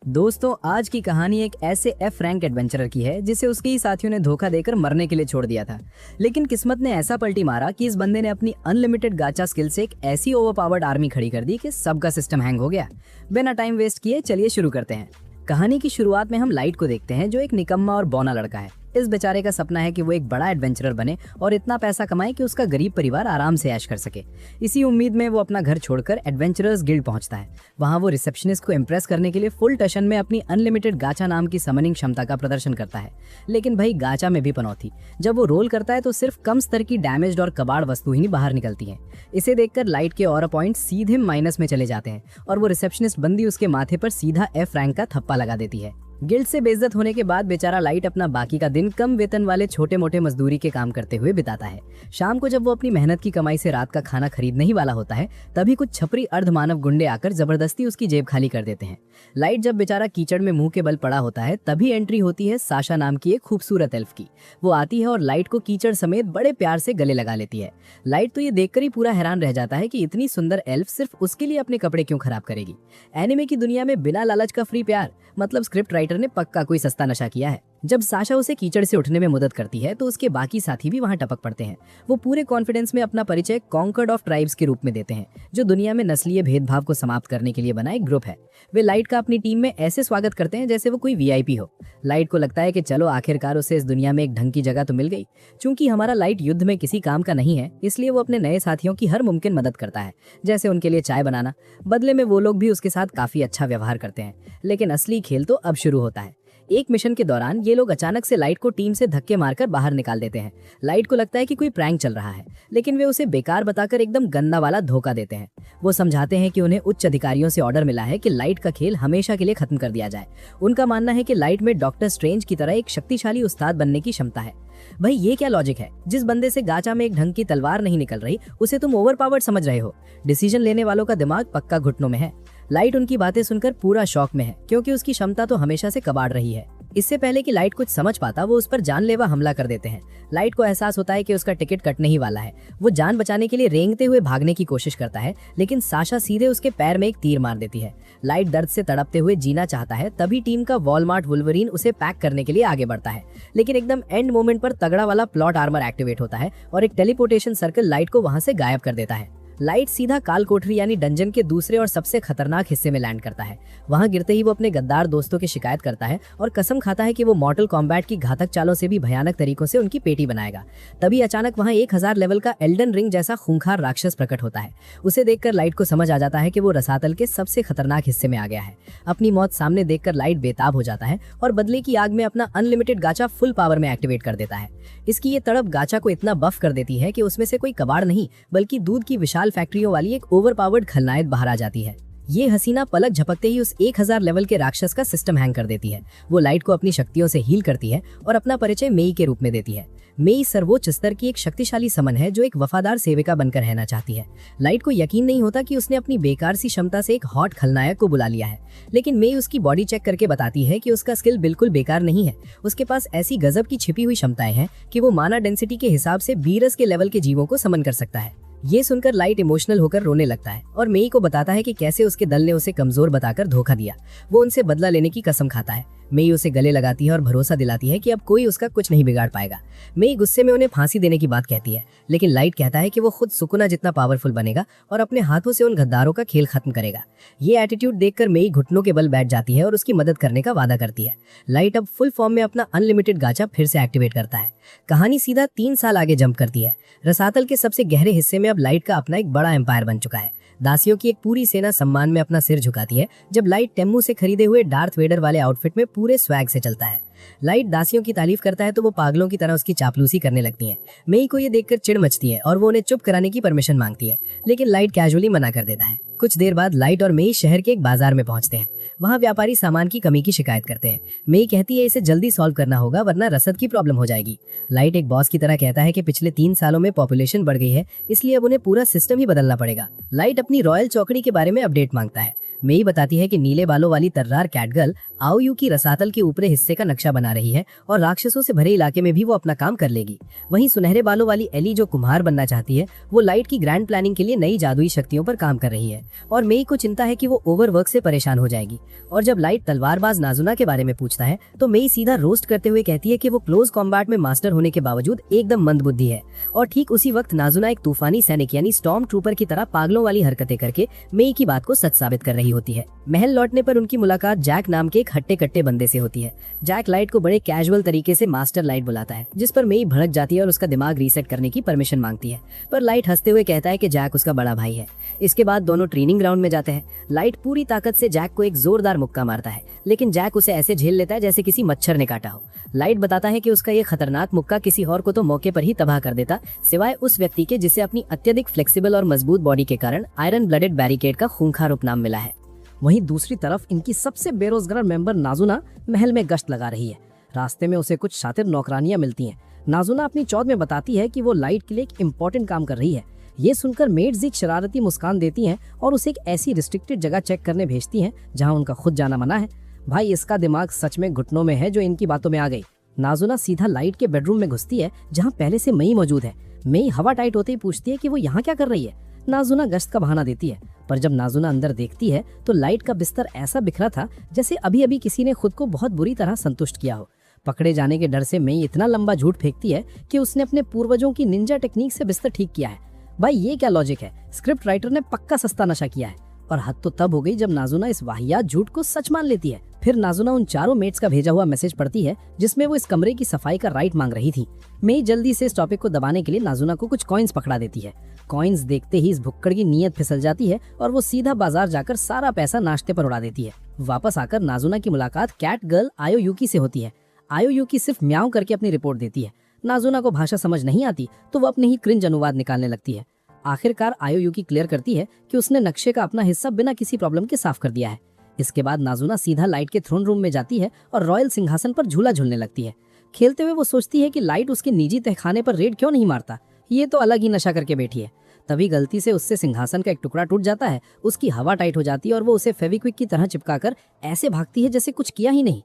दोस्तों, आज की कहानी एक ऐसे एफ रैंक एडवेंचरर की है जिसे उसके ही साथियों ने धोखा देकर मरने के लिए छोड़ दिया था। लेकिन किस्मत ने ऐसा पलटी मारा कि इस बंदे ने अपनी अनलिमिटेड गाचा स्किल से एक ऐसी ओवरपावर्ड आर्मी खड़ी कर दी कि सबका सिस्टम हैंग हो गया। बिना टाइम वेस्ट किए चलिए शुरू करते हैं। कहानी की शुरुआत में हम लाइट को देखते हैं, जो एक निकम्मा और बौना लड़का है। इस बेचारे का सपना है कि वो एक बड़ा एडवेंचरर बने और इतना पैसा कमाए कि उसका गरीब परिवार आराम से ऐश कर सके। इसी उम्मीद में वो अपना घर छोड़कर एडवेंचरर्स गिल्ड पहुंचता है। वहां वो रिसेप्शनिस्ट को इम्प्रेस करने के लिए फुल टशन में अपनी अनलिमिटेड गाचा नाम की समनिंग क्षमता का प्रदर्शन करता है। लेकिन भाई, गाचा में भी पनौती। जब वो रोल करता है तो सिर्फ कम स्तर की डैमेज्ड और कबाड़ वस्तु ही बाहर निकलती है। इसे देखकर लाइट के ऑरा पॉइंट सीधे माइनस में चले जाते हैं और वो रिसेप्शनिस्ट बंदी उसके माथे पर सीधा एफ रैंक का थप्पा लगा देती है। गिल्ड से बेइज्जत होने के बाद बेचारा लाइट अपना बाकी का दिन कम वेतन वाले छोटे मोटे मजदूरी के काम करते हुए बिताता है। शाम को जब वो अपनी मेहनत की कमाई से रात का खाना खरीदने ही वाला होता है, तभी कुछ छपरी अर्धमानव गुंडे आकर जबरदस्ती उसकी जेब खाली कर देते हैं। लाइट जब बेचारा कीचड़ में मुंह के बल पड़ा होता है, तभी एंट्री होती है साशा नाम की एक खूबसूरत एल्फ की। वो आती है और लाइट को कीचड़ समेत बड़े प्यार से गले लगा लेती है। लाइट तो ये देखकर ही पूरा हैरान रह जाता है कि इतनी सुंदर एल्फ सिर्फ उसके लिए अपने कपड़े क्यों खराब करेगी। एनिमे की दुनिया में बिना लालच का फ्री प्यार, मतलब स्क्रिप्ट राइटर ने पक्का कोई सस्ता नशा किया है। जब साशा उसे कीचड़ से उठने में मदद करती है तो उसके बाकी साथी भी वहां टपक पड़ते हैं। वो पूरे कॉन्फिडेंस में अपना परिचय कॉन्कर्ड ऑफ ट्राइब्स के रूप में देते हैं, जो दुनिया में नस्लीय भेदभाव को समाप्त करने के लिए बना एक ग्रुप है। वे लाइट का अपनी टीम में ऐसे स्वागत करते हैं जैसे वो कोई वीआईपी हो। लाइट को लगता है कि चलो आखिरकार उसे इस दुनिया में एक ढंग की जगह तो मिल गई। चूंकि हमारा लाइट युद्ध में किसी काम का नहीं है, इसलिए वो अपने नए साथियों की हर मुमकिन मदद करता है, जैसे उनके लिए चाय बनाना। बदले में वो लोग भी उसके साथ काफी अच्छा व्यवहार करते हैं। लेकिन असली खेल तो अब शुरू होता है। एक मिशन के दौरान ये लोग अचानक से लाइट को टीम से धक्के मारकर बाहर निकाल देते हैं। लाइट को लगता है कि कोई प्रैंक चल रहा है, लेकिन वे उसे बेकार बताकर एकदम गंदा वाला धोखा देते हैं। वो समझाते हैं कि उन्हें उच्च अधिकारियों से ऑर्डर मिला है कि लाइट का खेल हमेशा के लिए खत्म कर दिया जाए। उनका मानना है कि लाइट में डॉक्टर स्ट्रेंज की तरह एक शक्तिशाली उस्ताद बनने की क्षमता है। भाई, ये क्या लॉजिक है? जिस बंदे से गाचा में एक ढंग की तलवार नहीं निकल रही, उसे तुम ओवरपावर्ड समझ रहे हो। डिसीजन लेने वालों का दिमाग पक्का घुटनों में है। लाइट उनकी बातें सुनकर पूरा शौक में है, क्योंकि उसकी क्षमता तो हमेशा से कबाड़ रही है। इससे पहले कि लाइट कुछ समझ पाता, वो उस पर जानलेवा हमला कर देते हैं। लाइट को एहसास होता है कि उसका टिकट कटने ही वाला है। वो जान बचाने के लिए रेंगते हुए भागने की कोशिश करता है, लेकिन साशा सीधे उसके पैर में एक तीर मार देती है। लाइट दर्द से तड़पते हुए जीना चाहता है, तभी टीम का वॉलमार्ट वुल्वरीन उसे पैक करने के लिए आगे बढ़ता है। लेकिन एकदम एंड मोमेंट पर तगड़ा वाला प्लॉट आर्मर एक्टिवेट होता है और एक टेलीपोर्टेशन सर्कल लाइट को वहां से गायब कर देता है। लाइट सीधा काल कोठरी यानी डंजन के दूसरे और सबसे खतरनाक हिस्से में लैंड करता है। वहां गिरते ही वो अपने गद्दार दोस्तों की शिकायत करता है और कसम खाता है कि वो मॉर्टल कॉम्बैट की घातक चालों से भी भयानक तरीकों से उनकी पेटी बनाएगा। तभी अचानक वहां 1000 लेवल का एल्डन रिंग जैसा खूंखार राक्षस प्रकट होता है। उसे देखकर लाइट को समझ आ जाता है कि वो रसातल के सबसे खतरनाक हिस्से में आ गया है। अपनी मौत सामने देखकर लाइट बेताब हो जाता है और बदले की आग में अपना अनलिमिटेड गाचा फुल पावर में एक्टिवेट कर देता है। इसकी ये तड़प गाचा को इतना बफ कर देती है कि उसमें से कोई कबाड़ नहीं, बल्कि दूध की विशाल फैक्ट्रियों वाली एक ओवरपावर्ड खलनायक बाहर आ जाती है। ये हसीना पलक झपकते ही उस 1000 लेवल के राक्षस का सिस्टम हैंग कर देती है। वो लाइट को अपनी शक्तियों से हील करती है और अपना परिचय मेई के रूप में देती है। मेई सर्वोच्च स्तर की एक शक्तिशाली समन है, जो एक वफादार सेविका बनकर रहना चाहती है। लाइट को यकीन नहीं होता कि उसने अपनी बेकार सी क्षमता से एक हॉट खलनायक को बुला लिया है। लेकिन मेई उसकी बॉडी चेक करके बताती है कि उसका स्किल बिल्कुल बेकार नहीं है। उसके पास ऐसी गजब की छिपी हुई क्षमताएं हैं कि वो माना डेंसिटी के हिसाब से बीरस के लेवल के जीवों को समन कर सकता है। ये सुनकर लाइट इमोशनल होकर रोने लगता है और मेई को बताता है कि कैसे उसके दल ने उसे कमजोर बताकर धोखा दिया। वो उनसे बदला लेने की कसम खाता है। मेई उसे गले लगाती है और भरोसा दिलाती है कि अब कोई उसका कुछ नहीं बिगाड़ पाएगा। मेई गुस्से में उन्हें फांसी देने की बात कहती है, लेकिन लाइट कहता है कि वो खुद सुकुना जितना पावरफुल बनेगा और अपने हाथों से उन गद्दारों का खेल खत्म करेगा। ये एटीट्यूड देखकर मेई घुटनों के बल बैठ जाती है और उसकी मदद करने का वादा करती है। लाइट अब फुल फॉर्म में अपना अनलिमिटेड गाचा फिर से एक्टिवेट करता है। कहानी सीधा 3 साल आगे जंप करती है। रसातल के सबसे गहरे हिस्से में अब लाइट का अपना एक बड़ा एम्पायर बन चुका है। दासियों की एक पूरी सेना सम्मान में अपना सिर झुकाती है जब लाइट टेम्मू से खरीदे हुए डार्थ वेडर वाले आउटफिट में पूरे स्वैग से चलता है। लाइट दासियों की तारीफ करता है तो वो पागलों की तरह उसकी चापलूसी करने लगती हैं। मेई को ये देखकर चिढ़ मचती है और वो उन्हें चुप कराने की परमिशन मांगती है, लेकिन लाइट कैजुअली मना कर देता है। कुछ देर बाद लाइट और मेई शहर के एक बाजार में पहुंचते हैं। वहां व्यापारी सामान की कमी की शिकायत करते हैं। मेई कहती है इसे जल्दी सॉल्व करना होगा, वरना रसद की प्रॉब्लम हो जाएगी। लाइट एक बॉस की तरह कहता है कि पिछले 3 सालों में पॉपुलेशन बढ़ गई है, इसलिए अब उन्हें पूरा सिस्टम ही बदलना पड़ेगा। लाइट अपनी रॉयल चौकड़ी के बारे में अपडेट मांगता है। मेई बताती है कि नीले बालों वाली तर्रार कैटगर्ल आओयूकी रसातल के ऊपरी हिस्से का नक्शा बना रही है और राक्षसों से भरे इलाके में भी वो अपना काम कर लेगी। वहीं सुनहरे बालों वाली एली जो कुम्हार बनना चाहती है, वो लाइट की ग्रैंड प्लानिंग के लिए नई जादुई शक्तियों पर काम कर रही है और मेई को चिंता है कि वो ओवरवर्क से परेशान हो जाएगी। और जब लाइट तलवारबाज नाजुना के बारे में पूछता है तो मेई सीधा रोस्ट करते हुए कहती है कि वो क्लोज कॉम्बैट में मास्टर होने के बावजूद एकदम मंदबुद्धि है। और ठीक उसी वक्त नाजुना एक तूफानी सैनिक यानी स्टॉर्म ट्रूपर की तरह पागलों वाली हरकतें करके मेई की बात को सच साबित कर रही होती है। महल लौटने पर उनकी मुलाकात जैक नाम के एक हट्टे कट्टे बंदे से होती है। जैक लाइट को बड़े कैजुअल तरीके से मास्टर लाइट बुलाता है, जिस पर मेई भड़क जाती है और उसका दिमाग रीसेट करने की परमिशन मांगती है, पर लाइट हंसते हुए कहता है कि जैक उसका बड़ा भाई है। इसके बाद दोनों ट्रेनिंग ग्राउंड में जाते हैं। लाइट पूरी ताकत से जैक को एक जोरदार मुक्का मारता है, लेकिन जैक उसे ऐसे झेल लेता है जैसे किसी मच्छर ने काटा हो। लाइट बताता है कि उसका ये खतरनाक मुक्का किसी और को तो मौके पर ही तबाह कर देता, सिवाय उस व्यक्ति के जिसे अपनी अत्यधिक फ्लेक्सिबल और मजबूत बॉडी के कारण आयरन ब्लडेड बैरिकेड का खूंखार उपनाम मिला है। वहीं दूसरी तरफ इनकी सबसे बेरोजगार मेंबर नाजुना महल में गश्त लगा रही है। रास्ते में उसे कुछ शातिर नौकरानियां मिलती हैं। नाजुना अपनी चौध में बताती है कि वो लाइट के लिए एक इम्पोर्टेंट काम कर रही है। ये सुनकर मेड्स एक शरारती मुस्कान देती हैं और उसे एक ऐसी रिस्ट्रिक्टेड जगह चेक करने भेजती हैं जहां उनका खुद जाना मना है। भाई, इसका दिमाग सच में घुटनों में है जो इनकी बातों में आ गई। नाजुना सीधा लाइट के बेडरूम में घुसती है जहाँ पहले से मई मौजूद है। मई हवा टाइट होते ही पूछती है कि वो यहाँ क्या कर रही है। नाजुना गश्त का बहाना देती है, पर जब नाजुना अंदर देखती है तो लाइट का बिस्तर ऐसा बिखरा था जैसे अभी अभी किसी ने खुद को बहुत बुरी तरह संतुष्ट किया हो। पकड़े जाने के डर से मई इतना लंबा झूठ फेंकती है कि उसने अपने पूर्वजों की निंजा टेक्निक से बिस्तर ठीक किया है। भाई, ये क्या लॉजिक है? स्क्रिप्ट राइटर ने पक्का सस्ता नशा किया है। और हद तो तब हो गई जब नाजुना इस वाहियात झूठ को सच मान लेती है। फिर नाजुना उन चारों मेट्स का भेजा हुआ मैसेज पढ़ती है जिसमें वो इस कमरे की सफाई का राइट मांग रही थी। मई जल्दी से इस टॉपिक को दबाने के लिए नाजुना को कुछ कॉइन्स पकड़ा देती है। कॉइन्स देखते ही इस भुक्कड़ की नीयत फिसल जाती है और वो सीधा बाजार जाकर सारा पैसा नाश्ते पर उड़ा देती है। वापस आकर नाजुना की मुलाकात कैट गर्ल आयोयूकी से होती है। आयोयूकी सिर्फ म्याऊं करके अपनी रिपोर्ट देती है। नाजुना को भाषा समझ नहीं आती तो वो अपने ही क्रिंज अनुवाद निकालने लगती है। आखिरकार आयोयूकी क्लियर करती है कि उसने नक्शे का अपना हिस्सा बिना किसी प्रॉब्लम के साफ कर दिया है। इसके बाद नाजुना सीधा लाइट के थ्रोन रूम में जाती है और रॉयल सिंहासन पर झूला झूलने लगती है। खेलते हुए वो सोचती है कि लाइट उसके निजी तहखाने पर रेड क्यों नहीं मारता, ये तो अलग ही नशा करके बैठी है। तभी गलती से उससे सिंहासन का एक टुकड़ा टूट जाता है। उसकी हवा टाइट हो जाती है और वो उसे फेविक्विक की तरह चिपकाकर ऐसे भागती है जैसे कुछ किया ही नहीं।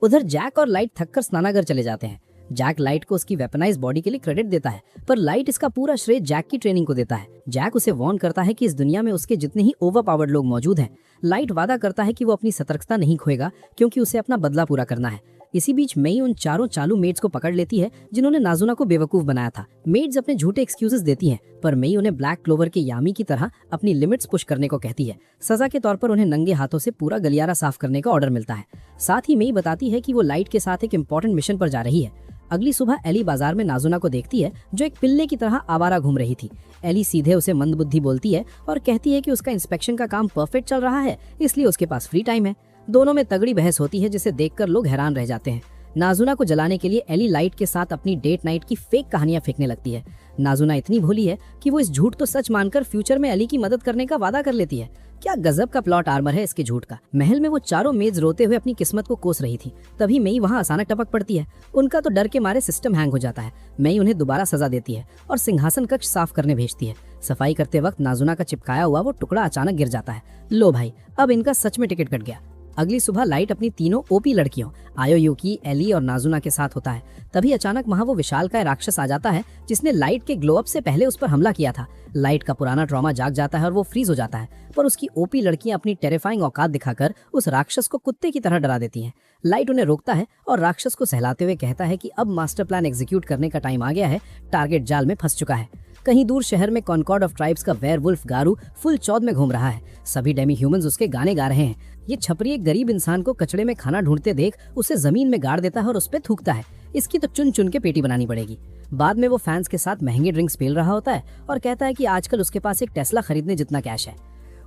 उधर जैक और लाइट थककर स्नानागार चले जाते हैं। जैक लाइट को उसकी वेपनाइज बॉडी के लिए क्रेडिट देता है, पर लाइट इसका पूरा श्रेय जैक की ट्रेनिंग को देता है। जैक उसे वार्न करता है कि इस दुनिया में उसके जितने ही ओवरपावर्ड लोग मौजूद हैं। लाइट वादा करता है कि वो अपनी सतर्कता नहीं खोएगा क्योंकि उसे अपना बदला पूरा करना है। इसी बीच मई उन चारों चालू मेड्स को पकड़ लेती है जिन्होंने नाजुना को बेवकूफ बनाया था। मेड्स अपने झूठे एक्सक्यूजेस देती हैं, पर मई उन्हें ब्लैक क्लोवर के यामी की तरह अपनी लिमिट्स पुश करने को कहती है। सजा के तौर पर उन्हें नंगे हाथों से पूरा गलियारा साफ करने का ऑर्डर मिलता है। साथ ही मई बताती है कि वो लाइट के साथ एक इम्पोर्टेंट मिशन पर जा रही है। अगली सुबह एली बाजार में नाजुना को देखती है जो एक पिल्ले की तरह आवारा घूम रही थी। एली सीधे उसे मंदबुद्धि बोलती है और कहती है कि उसका इंस्पेक्शन का काम परफेक्ट चल रहा है, इसलिए उसके पास फ्री टाइम है। दोनों में तगड़ी बहस होती है जिसे देखकर लोग हैरान रह जाते हैं। नाजुना को जलाने के लिए एली लाइट के साथ अपनी डेट नाइट की फेक कहानियां फेंकने लगती है। नाजुना इतनी भोली है कि वो इस झूठ को सच मानकर फ्यूचर में एली की मदद करने का वादा कर लेती है। क्या गजब का प्लॉट आर्मर है इसके झूठ का। महल में वो चारों मेड्स रोते हुए अपनी किस्मत को कोस रही थी, तभी मई वहाँ अचानक टपक पड़ती है। उनका तो डर के मारे सिस्टम हैंग हो जाता है। मई उन्हें दोबारा सजा देती है और सिंहासन कक्ष साफ करने भेजती है। सफाई करते वक्त नाजुना का चिपकाया हुआ वो टुकड़ा अचानक गिर जाता है। लो भाई, अब इनका सच में टिकट कट गया। अगली सुबह लाइट अपनी तीनों ओपी लड़कियों आयोयूकी, एली और नाजुना के साथ होता है। तभी अचानक वहाँ वो विशालकाय राक्षस आ जाता है जिसने लाइट के ग्लो अप से पहले उस पर हमला किया था। लाइट का पुराना ट्रॉमा जाग जाता है और वो फ्रीज हो जाता है, पर उसकी ओपी लड़कियां अपनी टेरिफाइंग औकात दिखाकर उस राक्षस को कुत्ते की तरह डरा देती हैं। लाइट उन्हें रोकता है और राक्षस को सहलाते हुए कहता है कि अब मास्टर प्लान एग्जीक्यूट करने का टाइम आ गया है, टारगेट जाल में फंस चुका है। कहीं दूर शहर में कॉनकॉर्ड ऑफ ट्राइब्स का वेयरवुल्फ गारू फुल चौद में घूम रहा है। सभी डेमी ह्यूमंस उसके गाने गा रहे हैं। ये छपरी एक गरीब इंसान को कचड़े में खाना ढूंढते देख उसे जमीन में गाड़ देता है और उस पे थूकता है। इसकी तो चुन चुन के पेटी बनानी पड़ेगी। बाद में वो फैंस के साथ महंगी ड्रिंक्स पी रहा होता है और कहता है कि आजकल उसके पास एक टेस्ला खरीदने जितना कैश है।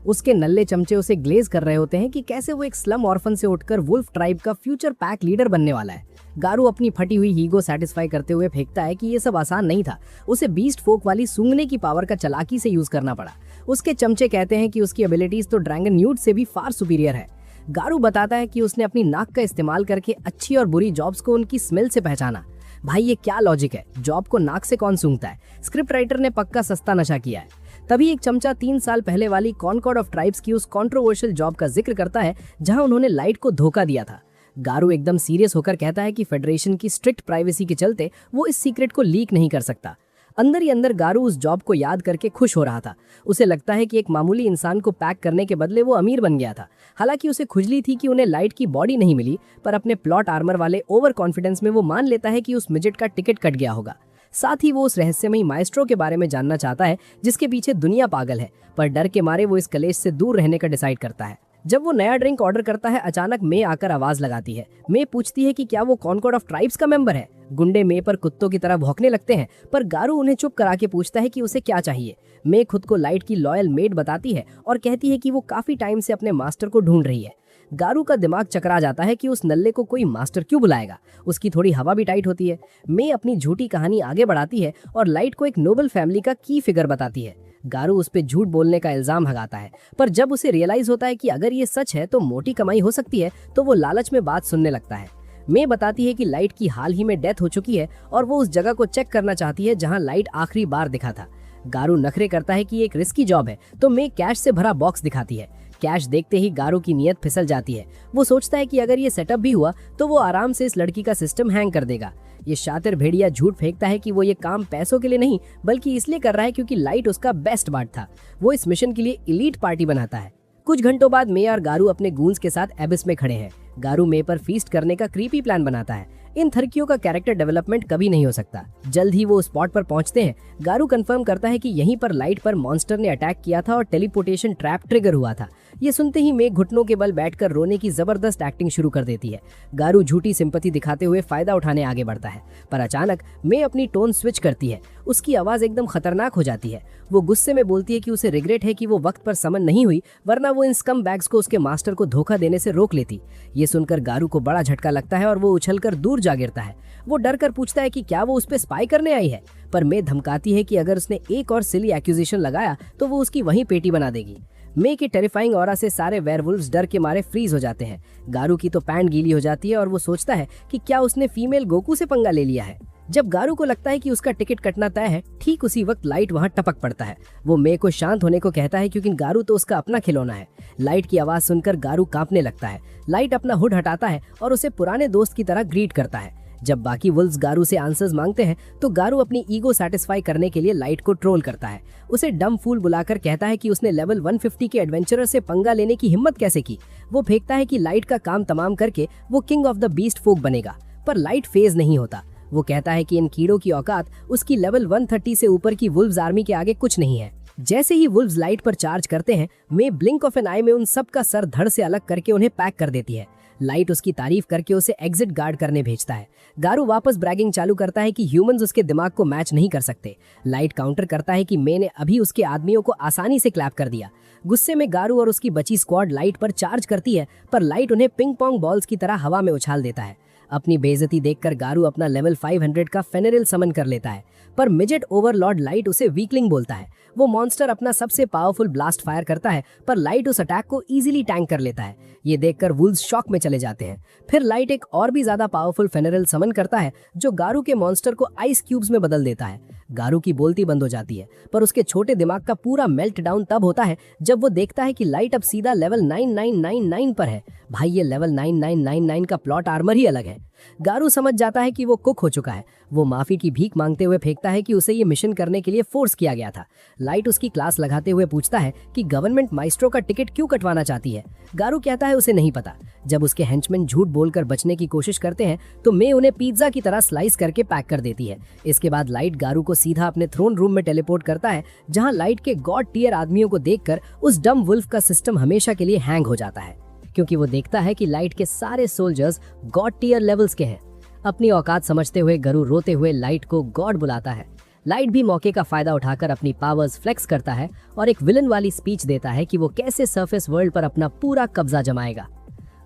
उसके नल्ले चमचे उसे ग्लेज कर रहे होते हैं कि कैसे वो एक स्लम ऑर्फन से उठकर वुल्फ ट्राइब का फ्यूचर पैक लीडर बनने वाला है। गारू अपनी फटी हुई ईगो सेटिस्फाई करते हुए फेंकता है कि ये सब आसान नहीं था। उसे बीस्ट फोक वाली सूंघने की पावर का चालाकी से यूज करना पड़ा। उसके चमचे कहते हैं कि उसकी एबिलिटीज तो ड्रैगन न्यूट से भी फार सुपीरियर है। गारू बताता है कि उसने अपनी नाक का इस्तेमाल करके अच्छी और बुरी जॉब्स को उनकी स्मेल से पहचाना। भाई, ये क्या लॉजिक है? जॉब को नाक से कौन सूंघता है? स्क्रिप्ट राइटर ने पक्का सस्ता नशा किया है। तभी एक चमचा 3 साल पहले वाली कॉनकॉर्ड ऑफ ट्राइब्स की उस कंट्रोवर्शियल जॉब का जिक्र करता है जहां उन्होंने लाइट को धोखा दिया था। गारू एकदम सीरियस होकर कहता है कि फेडरेशन की स्ट्रिक्ट प्राइवेसी के चलते वो इस सीक्रेट को लीक नहीं कर सकता। अंदर ही अंदर गारू उस जॉब को याद करके खुश हो रहा था। उसे लगता है कि एक मामूली इंसान को पैक करने के बदले वो अमीर बन गया था। हालांकि उसे खुजली थी कि उन्हें लाइट की बॉडी नहीं मिली, पर अपने प्लॉट आर्मर वाले ओवर कॉन्फिडेंस में वो मान लेता है कि उस मिजेट का टिकट कट गया होगा। साथ ही वो उस रहस्यमयी माइस्ट्रो के बारे में जानना चाहता है जिसके पीछे दुनिया पागल है, पर डर के मारे वो इस कलेश से दूर रहने का डिसाइड करता है। जब वो नया ड्रिंक ऑर्डर करता है, अचानक मे आकर आवाज लगाती है। मे पूछती है कि क्या वो कॉनकॉर्ड ऑफ ट्राइब्स का मेंबर है। गुंडे मे पर कुत्तों की तरह भौंकने लगते हैं, पर गारू उन्हें चुप करा के पूछता है कि उसे क्या चाहिए। मे खुद को लाइट की लॉयल मेड बताती है और कहती है कि वो काफी टाइम से अपने मास्टर को ढूंढ रही है। गारू का दिमाग चकरा जाता है कि उस नल्ले को कोई मास्टर क्यों बुलाएगा। उसकी थोड़ी हवा भी टाइट होती है। मे अपनी झूठी कहानी आगे बढ़ाती है और लाइट को एक नोबल फैमिली का की फिगर बताती है। गारू उस पे झूठ बोलने का इल्जाम लगाता है, पर जब उसे रियलाइज होता है कि अगर ये सच है तो मोटी कमाई हो सकती है, तो वो लालच में बात सुनने लगता है। मे बताती है कि लाइट की हाल ही में डेथ हो चुकी है और वो उस जगह को चेक करना चाहती है जहां लाइट आखिरी बार दिखा था। गारू नखरे करता है कि ये एक रिस्की जॉब है, तो मे कैश से भरा बॉक्स दिखाती है। कैश देखते ही गारू की नीयत फिसल जाती है। वो सोचता है कि अगर ये सेटअप भी हुआ तो वो आराम से इस लड़की का सिस्टम हैंग कर देगा। ये शातिर भेड़िया झूठ फेंकता है कि वो ये काम पैसों के लिए नहीं बल्कि इसलिए कर रहा है क्योंकि लाइट उसका बेस्ट पार्ट था। वो इस मिशन के लिए एलीट पार्टी बनाता है। कुछ घंटों बाद मे और गारू अपने गूंज के साथ एबिस में खड़े हैं। गारू मे पर फीस्ट करने का क्रीपी प्लान बनाता है। इन थर्कियों का कैरेक्टर डेवलपमेंट कभी नहीं हो सकता। जल्द ही वो स्पॉट पर पहुंचते हैं। गारू कंफर्म करता है कि यहीं पर लाइट पर मॉन्स्टर ने अटैक किया था और टेलीपोर्टेशन ट्रैप ट्रिगर हुआ था। ये सुनते ही मे घुटनों के बल बैठकर रोने की जबरदस्त एक्टिंग शुरू कर देती है। गारू झूठी सिंपैथी दिखाते हुए फायदा उठाने आगे बढ़ता है, पर अचानक मे अपनी टोन स्विच करती है। उसकी आवाज एकदम खतरनाक हो जाती है। वो गुस्से में बोलती है कि उसे रिग्रेट है कि वो वक्त पर समन नहीं हुई, वरना वो इन स्कम बैग्स को उसके मास्टर को धोखा देने से रोक लेती। ये सुनकर गारू को बड़ा झटका लगता है और वो उछलकर दूर जा गिरता है। वो डर कर पूछता है कि क्या वो उस पे स्पाई करने आई है, पर मे धमकाती है कि अगर उसने एक और सिली एक्यूजेशन लगाया तो वो उसकी वहीं पेटी बना देगी। मे के टेरिफाइंग ऑरा से सारे वेयरवुल्व्स डर के मारे फ्रीज हो जाते हैं। गारू की तो पैंट गीली हो जाती है और वो सोचता है कि क्या उसने फीमेल गोकू से पंगा ले लिया है। जब गारू को लगता है कि उसका टिकट कटना तय है, ठीक उसी वक्त लाइट वहां टपक पड़ता है। वो मे को शांत होने को कहता है क्योंकि गारू तो उसका अपना खिलौना है। लाइट की आवाज सुनकर गारू कांपने लगता है। लाइट अपना हुड हटाता है और उसे पुराने दोस्त की तरह ग्रीट करता है। जब बाकी वुल्व्स गारू से आंसर्स मांगते हैं तो गारू अपनी ईगो सेटिस्फाई करने के लिए लाइट को ट्रोल करता है। उसे डम फूल बुलाकर कहता है कि उसने लेवल 150 के एडवेंचरर से पंगा लेने की हिम्मत कैसे की। वो फेंकता है कि लाइट का काम तमाम करके वो किंग ऑफ द बीस्ट फोक बनेगा, पर लाइट फेज नहीं होता। वो कहता है कि इन कीड़ों की औकात उसकी लेवल 130 से ऊपर की वुल्व्स आर्मी के आगे कुछ नहीं है। जैसे ही वुल्व्स लाइट पर चार्ज करते हैं, मे ब्लिंक ऑफ एन आई में उन सब का सर धड़ से अलग करके उन्हें पैक कर देती है। लाइट उसकी तारीफ करके उसे एग्जिट गार्ड करने भेजता है। गारू वापस ब्रैगिंग चालू करता है कि ह्यूमंस उसके दिमाग को मैच नहीं कर सकते। लाइट काउंटर करता है कि मे ने अभी उसके आदमियों को आसानी से क्लैप कर दिया। गुस्से में गारू और उसकी बची स्क्वाड लाइट पर चार्ज करती है, पर लाइट उन्हें पिंग पोंग बॉल्स की तरह हवा में उछाल देता है। अपनी बेइज्जती देखकर गारू अपना लेवल 500 का फेनेरिल समन कर लेता है, पर मिजेट ओवरलॉर्ड लाइट उसे वीकलिंग बोलता है। वो मॉन्स्टर अपना सबसे पावरफुल ब्लास्ट फायर करता है, पर लाइट उस अटैक को इजीली टैंक कर लेता है। ये देखकर वुल्व्स शॉक में चले जाते हैं। फिर लाइट एक और भी ज्यादा पावरफुल फेनेरिल समन करता है जो गारू के मॉन्स्टर को आइस क्यूब्स में बदल देता है। गारू की बोलती बंद हो जाती है, पर उसके छोटे दिमाग का पूरा मेल्ट डाउन तब होता है जब वो देखता है कि लाइट अब सीधा लेवल 9999 पर है। भाई, ये लेवल 9999 का प्लॉट आर्मर ही अलग है। गारू समझ जाता है कि वो कुक हो चुका है। वो माफी की भीख मांगते हुए फेंकता है कि उसे ये मिशन करने के लिए फोर्स किया गया था। लाइट उसकी क्लास लगाते हुए पूछता है कि गवर्नमेंट माइस्ट्रो का टिकट क्यों कटवाना चाहती है। गारू कहता है उसे नहीं पता। जब उसके हेंचमैन झूठ बोलकर बचने की कोशिश करते हैं तो मे उन्हें पिज्जा की तरह स्लाइस करके पैक कर देती है। इसके बाद लाइट गारू को सीधा अपने थ्रोन रूम में टेलीपोर्ट करता है, जहां लाइट के गॉड टियर आदमियों को देखकर उस डम वुल्फ का सिस्टम हमेशा के लिए हैंग हो जाता है, क्योंकि वो देखता है कि लाइट के सारे सोल्जर्स गॉड टियर लेवल्स के हैं। अपनी औकात समझते हुए गारू रोते हुए लाइट को गॉड बुलाता है। लाइट भी मौके का फायदा उठाकर अपनी पावर्स फ्लेक्स करता है और एक विलन वाली स्पीच देता है कि वो कैसे सरफेस वर्ल्ड पर अपना पूरा कब्जा जमाएगा।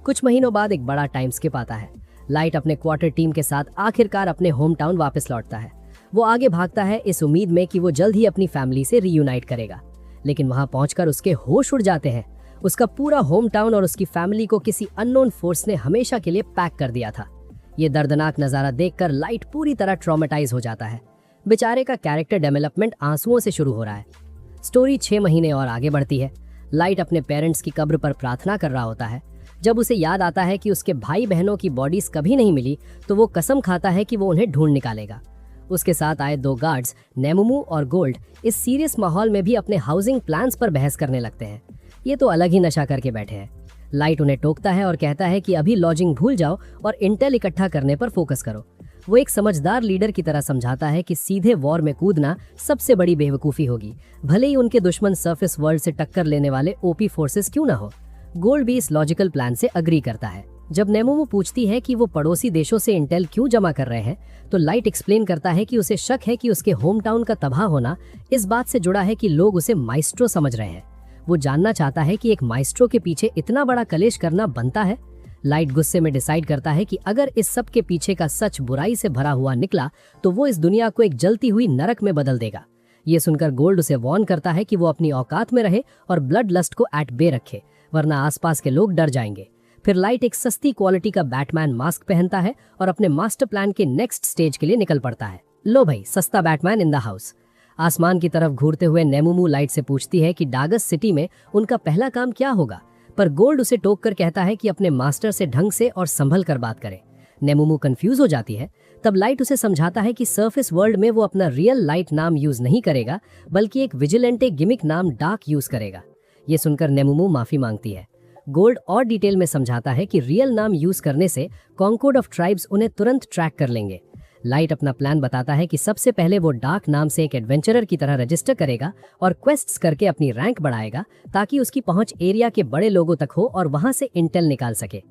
कुछ महीनों बाद एक बड़ा टाइम स्किप आता है। लाइट अपने क्वार्टर टीम के साथ आखिरकार अपने होम टाउन वापस लौटता है। वो आगे भागता है इस उम्मीद में कि वो जल्द ही अपनी फैमिली से रीयूनाइट करेगा, लेकिन वहां पहुंचकर उसके होश उड़ जाते हैं। उसका पूरा होम टाउन और उसकी फैमिली को किसी अननोन फोर्स ने हमेशा के लिए पैक कर दिया था। ये दर्दनाक नजारा देखकर लाइट पूरी तरह ट्रॉमेटाइज हो जाता है। बेचारे का कैरेक्टर डेवलपमेंट आंसुओं से शुरू हो रहा है। स्टोरी 6 महीने और आगे बढ़ती है। लाइट अपने पेरेंट्स की कब्र पर प्रार्थना कर रहा होता है। जब उसे याद आता है कि उसके भाई बहनों की बॉडीज कभी नहीं मिली तो वो कसम खाता है कि वो उन्हें ढूंढ निकालेगा। उसके साथ आए 2 गार्ड्स नेमुमू और गोल्ड इस सीरियस माहौल में भी अपने हाउसिंग प्लान्स पर बहस करने लगते हैं। ये तो अलग ही नशा करके बैठे हैं। लाइट उन्हें टोकता है और कहता है कि अभी लॉजिंग भूल जाओ और इंटेल इकट्ठा करने पर फोकस करो। वो एक समझदार लीडर की तरह समझाता है कि सीधे वॉर में कूदना सबसे बड़ी बेवकूफ़ी होगी, भले ही उनके दुश्मन सरफेस वर्ल्ड से टक्कर लेने वाले ओपी फोर्सेस क्यों ना हो। गोल्ड भी इस लॉजिकल प्लान से अग्री करता है। जब नेमुमू पूछती है कि वो पड़ोसी देशों से इंटेल क्यों जमा कर रहे हैं तो लाइट एक्सप्लेन करता है कि उसे शक है कि उसके होम टाउन का तबाह होना इस बात से जुड़ा है कि लोग उसे माइस्ट्रो समझ रहे हैं। वो जानना चाहता है कि एक माइस्ट्रो के पीछे इतना बड़ा कलेश करना बनता है। लाइट गुस्से में डिसाइड करता है कि अगर इस सब के पीछे का सच बुराई से भरा हुआ निकला तो वो इस दुनिया को एक जलती हुई नरक में बदल देगा। ये सुनकर गोल्ड उसे वार्न करता है कि वो अपनी औकात में रहे और ब्लड लस्ट को एट बे रखे, वरना आसपास के लोग डर जाएंगे। फिर लाइट एक सस्ती क्वालिटी का बैटमैन मास्क पहनता है और अपने मास्टर प्लान के नेक्स्ट स्टेज के लिए निकल पड़ता है। लो भाई, सस्ता बैटमैन इन द हाउस। आसमान की तरफ घूरते हुए नेमुमू लाइट से पूछती है कि डागस सिटी में उनका पहला काम क्या होगा, पर गोल्ड उसे टोक कर कहता है कि अपने मास्टर से ढंग से और संभल कर बात करे। नेमुमू कंफ्यूज हो जाती है। तब लाइट उसे समझाता है कि सरफेस वर्ल्ड में वो अपना रियल लाइट नाम यूज नहीं करेगा, बल्कि एक विजिलेंटे गिमिक नाम डार्क यूज करेगा। ये सुनकर नेमुमू माफी मांगती है। गोल्ड और डिटेल में समझाता है कि रियल नाम यूज करने से कॉन्कोर्ड ऑफ ट्राइब्स उन्हें तुरंत ट्रैक कर लेंगे। लाइट अपना प्लान बताता है कि सबसे पहले वो डार्क नाम से एक एडवेंचरर की तरह रजिस्टर करेगा और क्वेस्ट्स करके अपनी रैंक बढ़ाएगा ताकि उसकी पहुंच एरिया के बड़े लोगों तक हो और वहां से इंटेल निकाल सके।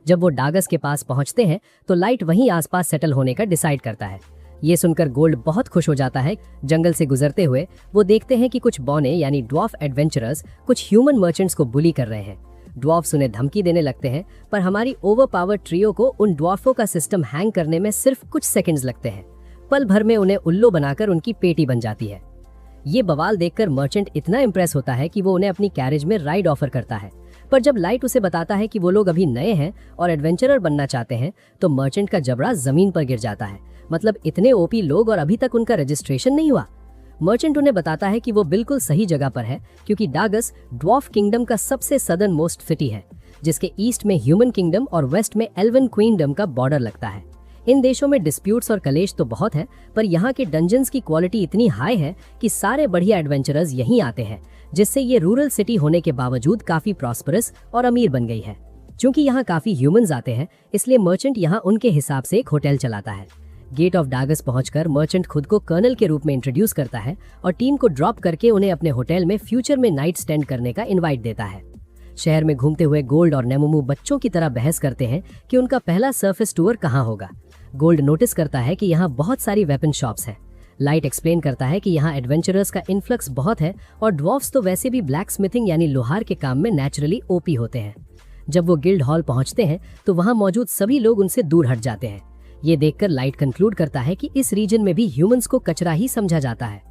जब वो डागस के पास पहुंचते हैं तो लाइट वहीं आसपास सेटल होने का डिसाइड करता है। ये सुनकर गोल्ड बहुत खुश हो जाता है। जंगल से गुजरते हुए वो देखते हैं कि कुछ बौने यानी ड्वार्फ एडवेंचरर्स कुछ ह्यूमन मर्चेंट्स को बुली कर रहे हैं। ड्वार्फ्स उन्हें धमकी देने लगते हैं, पर हमारी ओवरपावर ट्रियो को उन ड्वार्फों का सिस्टम हैंग करने में सिर्फ कुछ सेकंड्स लगते हैं। पल भर में उन्हें उल्लू बनाकर उनकी पेटी बन जाती है। ये बवाल देखकर मर्चेंट इतना इम्प्रेस होता है कि वो उन्हें अपनी कैरेज में राइड ऑफर करता है। पर जब लाइट उसे बताता है कि वो लोग अभी नए हैं और एडवेंचरर बनना चाहते हैं तो मर्चेंट का जबड़ा जमीन पर गिर जाता है। मतलब इतने ओपी लोग और अभी तक उनका रजिस्ट्रेशन नहीं हुआ। मर्चेंट उन्हें बताता है कि वो बिल्कुल सही जगह पर है, क्योंकि डागस ड्वार्फ किंगडम का सबसे सदर्न मोस्ट सिटी है, जिसके ईस्ट में ह्यूमन किंगडम और वेस्ट में एल्वन क्वीनडम का बॉर्डर लगता है। इन देशों में डिस्प्यूट्स और कलेश तो बहुत है, पर यहाँ के डंजन्स की क्वालिटी इतनी हाई है कि सारे बढ़िया एडवेंचरर्स यहीं आते हैं, जिससे ये रूरल सिटी होने के बावजूद काफी प्रॉस्परस और अमीर बन गई है। क्योंकि यहाँ काफी ह्यूमंस आते हैं, इसलिए मर्चेंट यहाँ उनके हिसाब से एक होटल चलाता है। गेट ऑफ डागस पहुंचकर मर्चेंट खुद को कर्नल के रूप में इंट्रोड्यूस करता है और टीम को ड्रॉप करके उन्हें अपने होटल में फ्यूचर में नाइट स्टैंड करने का इनवाइट देता है। शहर में घूमते हुए गोल्ड और नेमुमू बच्चों की तरह बहस करते हैं कि उनका पहला सरफेस टूर कहाँ होगा। गोल्ड नोटिस करता है कि यहाँ बहुत सारी वेपन शॉप्स हैं। लाइट एक्सप्लेन करता है कि यहाँ एडवेंचरर्स का इन्फ्लक्स बहुत है और ड्वार्फ्स तो वैसे भी ब्लैक स्मिथिंग यानी लोहार के काम में नेचुरली ओपी होते हैं। जब वो गिल्ड हॉल पहुंचते हैं तो वहाँ मौजूद सभी लोग उनसे दूर हट जाते हैं। ये देखकर लाइट कंक्लूड करता है कि इस रीजन में भी ह्यूमंस को कचरा ही समझा जाता है।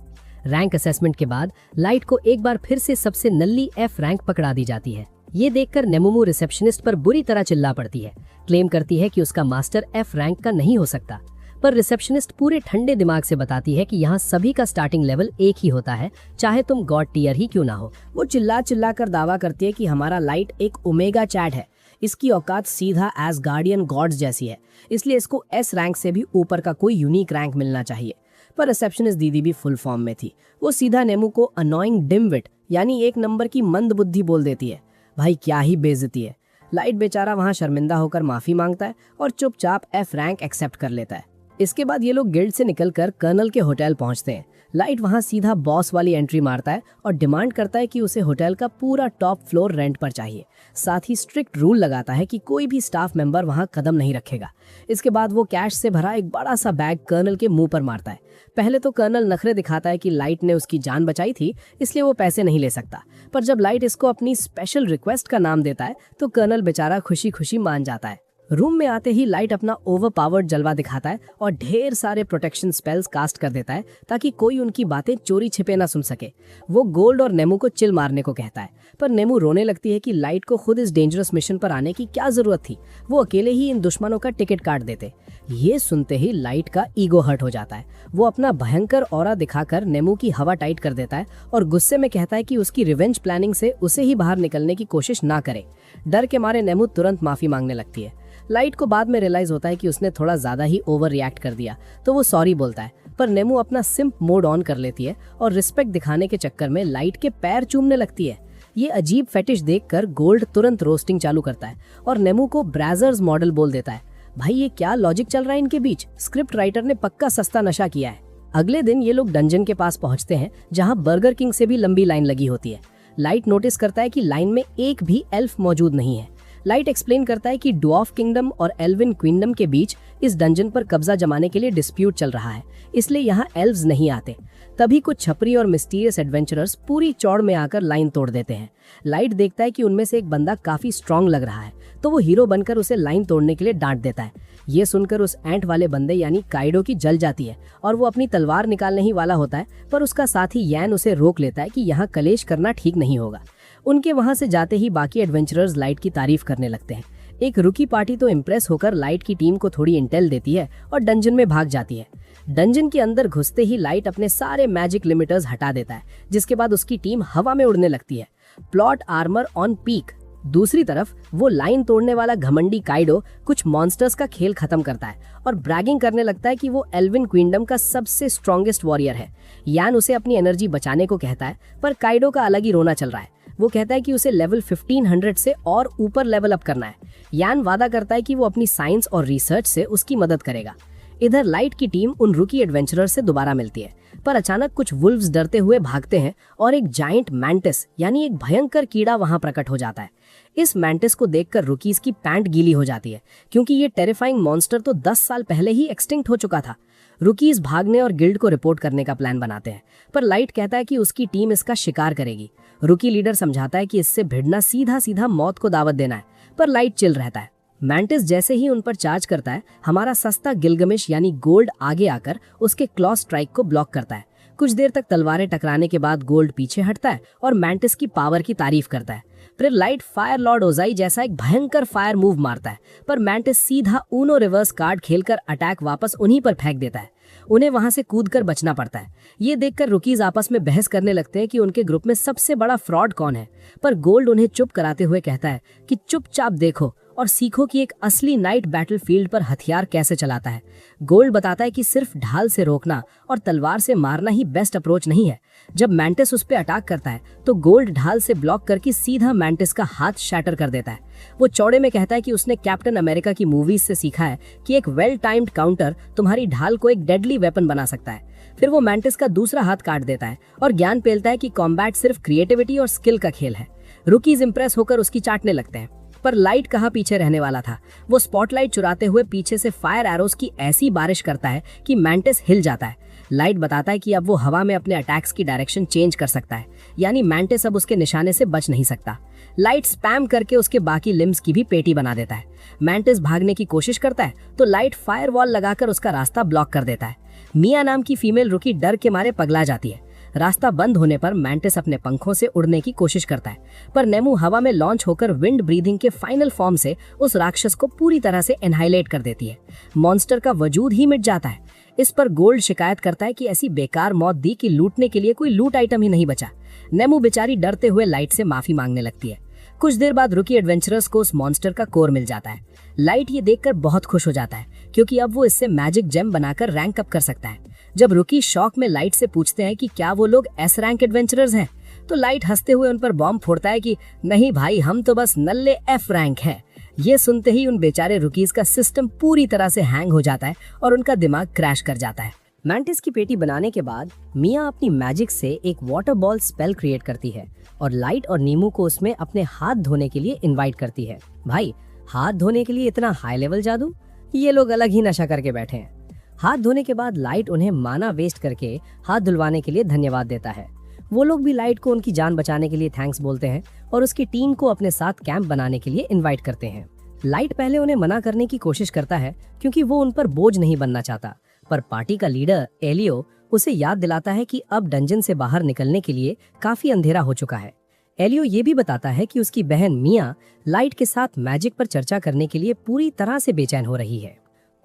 रैंक असेसमेंट के बाद लाइट को एक बार फिर से सबसे नल्ली एफ रैंक पकड़ा दी जाती है। ये देखकर नेमुमू रिसेप्शनिस्ट पर बुरी तरह चिल्ला पड़ती है, क्लेम करती है कि उसका मास्टर एफ रैंक का नहीं हो सकता। पर रिसेप्शनिस्ट पूरे ठंडे दिमाग से बताती है कि यहाँ सभी का स्टार्टिंग लेवल एक ही होता है, चाहे तुम गॉड टीयर ही क्यों ना हो। वो चिल्ला चिल्ला कर दावा करती है कि हमारा लाइट एक ओमेगा चैट है, इसकी औकात सीधा एज गार्डियन गॉड्स जैसी है, इसलिए इसको एस रैंक से भी ऊपर का कोई यूनिक रैंक मिलना चाहिए। पर रिसेप्शनिस्ट दीदी भी फुल फॉर्म में थी। वो सीधा नेमू को अनोइंग डिमविट यानी एक नंबर की मंद बुद्धि बोल देती है। भाई क्या ही बेइज्जती है। लाइट बेचारा वहाँ शर्मिंदा होकर माफी मांगता है और चुपचाप एफ रैंक एक्सेप्ट कर लेता है। इसके बाद ये लोग गिल्ड से निकलकर कर्नल के होटल पहुंचते हैं। लाइट वहां सीधा बॉस वाली एंट्री मारता है और डिमांड करता है कि उसे होटल का पूरा टॉप फ्लोर रेंट पर चाहिए। साथ ही स्ट्रिक्ट रूल लगाता है कि कोई भी स्टाफ मेंबर वहां कदम नहीं रखेगा। इसके बाद वो कैश से भरा एक बड़ा सा बैग कर्नल के मुंह पर मारता है। पहले तो कर्नल नखरे दिखाता है कि लाइट ने उसकी जान बचाई थी, इसलिए वो पैसे नहीं ले सकता। पर जब लाइट इसको अपनी स्पेशल रिक्वेस्ट का नाम देता है तो कर्नल बेचारा खुशी खुशी मान जाता है। रूम में आते ही लाइट अपना ओवरपावर्ड जलवा दिखाता है और ढेर सारे प्रोटेक्शन स्पेल्स कास्ट कर देता है ताकि कोई उनकी बातें चोरी छिपे ना सुन सके। वो गोल्ड और नेमू को चिल मारने को कहता है, पर नेमू रोने लगती है कि लाइट को खुद इस डेंजरस मिशन पर आने की क्या जरूरत थी, वो अकेले ही इन दुश्मनों का टिकट काट देते। ये सुनते ही लाइट का ईगो हर्ट हो जाता है। वो अपना भयंकर ऑरा दिखाकर नेमू की हवा टाइट कर देता है और गुस्से में कहता है कि उसकी रिवेंज प्लानिंग से उसे ही बाहर निकलने की कोशिश ना करे। डर के मारे नेमू तुरंत माफी मांगने लगती है। लाइट को बाद में रियलाइज होता है कि उसने थोड़ा ज्यादा ही ओवर रिएक्ट कर दिया, तो वो सॉरी बोलता है, पर नेमू अपना सिंप मोड ऑन कर लेती है और रिस्पेक्ट दिखाने के चक्कर में लाइट के पैर चूमने लगती है। ये अजीब फेटिश देखकर गोल्ड तुरंत रोस्टिंग चालू करता है और नेमू को ब्राजर्स मॉडल बोल देता है। भाई ये क्या लॉजिक चल रहा है इनके बीच, स्क्रिप्ट राइटर ने पक्का सस्ता नशा किया है। अगले दिन ये लोग डंजन के पास पहुंचते हैं जहां बर्गर किंग से भी लंबी लाइन लगी होती है। लाइट नोटिस करता है कि लाइन में एक भी एल्फ मौजूद नहीं है। लाइट एक्सप्लेन करता है कि ड्वार्फ किंगडम और एल्विन क्विंगडम के बीच इस डंजन पर कब्जा जमाने के लिए डिस्प्यूट चल रहा है, इसलिए यहाँ एल्व्स नहीं आते। तभी कुछ छपरी और मिस्टीरियस एडवेंचरर्स पूरी चौड़ में आकर लाइन तोड़ देते हैं। लाइट देखता है कि उनमें से एक बंदा काफी स्ट्रांग लग रहा है, तो वो हीरो बनकर उसे लाइन तोड़ने के लिए डांट देता है। ये सुनकर उस एंट वाले बंदे यानी काइडो की जल जाती है और वो अपनी तलवार निकालने ही वाला होता है, पर उसका साथी यैन उसे रोक लेता है कि यहाँ कलेश करना ठीक नहीं होगा। उनके वहां से जाते ही बाकी एडवेंचरर्स लाइट की तारीफ करने लगते हैं। एक रुकी पार्टी तो इम्प्रेस होकर लाइट की टीम को थोड़ी इंटेल देती है और डंजन में भाग जाती है। डंजन के अंदर घुसते ही लाइट अपने सारे मैजिक लिमिटर्स हटा देता है, जिसके बाद उसकी टीम हवा में उड़ने लगती है। Plot armour on peak. दूसरी तरफ वो लाइन तोड़ने वाला घमंडी काइडो कुछ मॉन्स्टर्स का खेल खत्म करता है और ब्रैगिंग करने लगता है कि वो एल्विन क्विंगडम का सबसे स्ट्रॉन्गेस्ट वॉरियर है। यान उसे अपनी एनर्जी बचाने को कहता है, पर काइडो का अलग ही रोना चल रहा है। वो कहता है कि उसे लेवल 1500 से और ऊपर लेवल अप करना है। यान वादा करता है कि वो अपनी साइंस और रिसर्च से उसकी मदद करेगा। इधर लाइट की टीम उन रुकी एडवेंचरर्स से दोबारा मिलती है, पर अचानक कुछ वुल्व्स डरते हुए भागते हैं और एक जायंट मैंटिस यानी एक भयंकर कीड़ा वहां प्रकट हो जाता है। इस मैंटिस को देखकर रुकीज की पैंट गीली हो जाती है, क्योंकि ये टेरिफाइंग मॉन्स्टर तो 10 साल पहले ही एक्सटिंक्ट हो चुका था। रुकीज भागने और गिल्ड को रिपोर्ट करने का प्लान बनाते हैं, पर लाइट कहता है कि उसकी टीम इसका शिकार करेगी। रुकी लीडर समझाता है कि इससे भिड़ना सीधा सीधा मौत को दावत देना है, पर लाइट चिल रहता है। मैंटिस जैसे ही उन पर चार्ज करता है, हमारा सस्ता गिलगमिश यानी गोल्ड आगे आकर उसके क्लॉ स्ट्राइक को ब्लॉक करता है। कुछ देर तक तलवारें टकराने के बाद गोल्ड पीछे हटता है और मैंटिस की पावर की तारीफ करता है। फिर लाइट फायर लॉर्ड ओजाई जैसा एक भयंकर फायर मूव मारता है, पर मैंटिस सीधा ऊनो रिवर्स कार्ड खेलकर अटैक वापस उन्हीं पर फेंक देता है। उन्हें वहां से कूदकर बचना पड़ता है। ये देखकर रुकीज आपस में बहस करने लगते हैं कि उनके ग्रुप में सबसे बड़ा फ्रॉड कौन है, पर गोल्ड उन्हें चुप कराते हुए कहता है कि चुपचाप देखो और सीखो कि एक असली नाइट बैटलफील्ड पर हथियार कैसे चलाता है। गोल्ड बताता है कि सिर्फ ढाल से रोकना और तलवार से मारना ही बेस्ट अप्रोच नहीं है। जब मैंटिस उस पर अटैक करता है तो गोल्ड ढाल से ब्लॉक करके सीधा मैंटिस का हाथ शैटर कर देता है। वो चौड़े में कहता है कि उसने कैप्टन अमेरिका की मूवीज से सीखा है कि एक वेल टाइम्ड काउंटर तुम्हारी ढाल को एक डेडली वेपन बना सकता है। फिर वो मैंटिस का दूसरा हाथ काट देता है और ज्ञान पेलता है कि कॉम्बैट सिर्फ क्रिएटिविटी और स्किल का खेल है। रुकीज इंप्रेस होकर उसकी चाटने लगते हैं, पर लाइट कहाँ पीछे रहने वाला था। वो स्पॉटलाइट चुराते हुए पीछे से फायर एरोस की ऐसी बारिश करता है कि मैंटिस हिल जाता है। लाइट बताता है कि अब वो हवा में अपने अटैक्स की डायरेक्शन चेंज कर सकता है, यानी मैंटिस अब उसके निशाने से बच नहीं सकता। लाइट स्पैम करके उसके बाकी लिम्स की भी पेटी बना देता है। मैंटिस भागने की कोशिश करता है तो लाइट फायर वॉल लगाकर उसका रास्ता ब्लॉक कर देता है। मिया नाम की फीमेल रुकी डर के मारे पगला जाती है। रास्ता बंद होने पर मैंटिस अपने पंखों से उड़ने की कोशिश करता है, पर नेमू हवा में लॉन्च होकर विंड ब्रीदिंग के फाइनल फॉर्म से उस राक्षस को पूरी तरह से एनहाइलेट कर देती है। मॉन्स्टर का वजूद ही मिट जाता है। इस पर गोल्ड शिकायत करता है कि ऐसी बेकार मौत दी कि लूटने के लिए कोई लूट आइटम ही नहीं बचा। नेमू बेचारी डरते हुए लाइट से माफी मांगने लगती है। कुछ देर बाद रुकी एडवेंचरर्स को उस मॉन्स्टर का कोर मिल जाता है। लाइट ये देखकर बहुत खुश हो जाता है, क्योंकि अब वो इससे मैजिक जेम बनाकर रैंक अप कर सकता है। जब रुकी शॉक में लाइट से पूछते हैं कि क्या वो लोग एस रैंक एडवेंचरर्स हैं, तो लाइट हंसते हुए उन पर बॉम्ब फोड़ता है कि नहीं भाई, हम तो बस नल्ले एफ रैंक हैं। ये सुनते ही उन बेचारे रुकीज का सिस्टम पूरी तरह से हैंग हो जाता है और उनका दिमाग क्रैश कर जाता है। मैंटिस की पेटी बनाने के बाद मिया अपनी मैजिक से एक वाटर बॉल स्पेल क्रिएट करती है और लाइट और नीमू को उसमें अपने हाथ धोने के लिए इनवाइट करती है। भाई, हाथ धोने के लिए इतना हाई लेवल जादू? ये लोग अलग ही नशा करके बैठे हैं। हाथ धोने के बाद लाइट उन्हें माना वेस्ट करके हाथ धुलवाने के लिए धन्यवाद देता है। वो लोग भी लाइट को उनकी जान बचाने के लिए थैंक्स बोलते हैं और उसकी टीम को अपने साथ कैंप बनाने के लिए इनवाइट करते हैं। लाइट पहले उन्हें मना करने की कोशिश करता है, क्योंकि वो उन पर बोझ नहीं बनना चाहता, पर पार्टी का लीडर एलियो उसे याद दिलाता है कि अब डंजन से बाहर निकलने के लिए काफी अंधेरा हो चुका है। एलियो ये भी बताता है कि उसकी बहन मिया लाइट के साथ मैजिक पर चर्चा करने के लिए पूरी तरह से बेचैन हो रही है।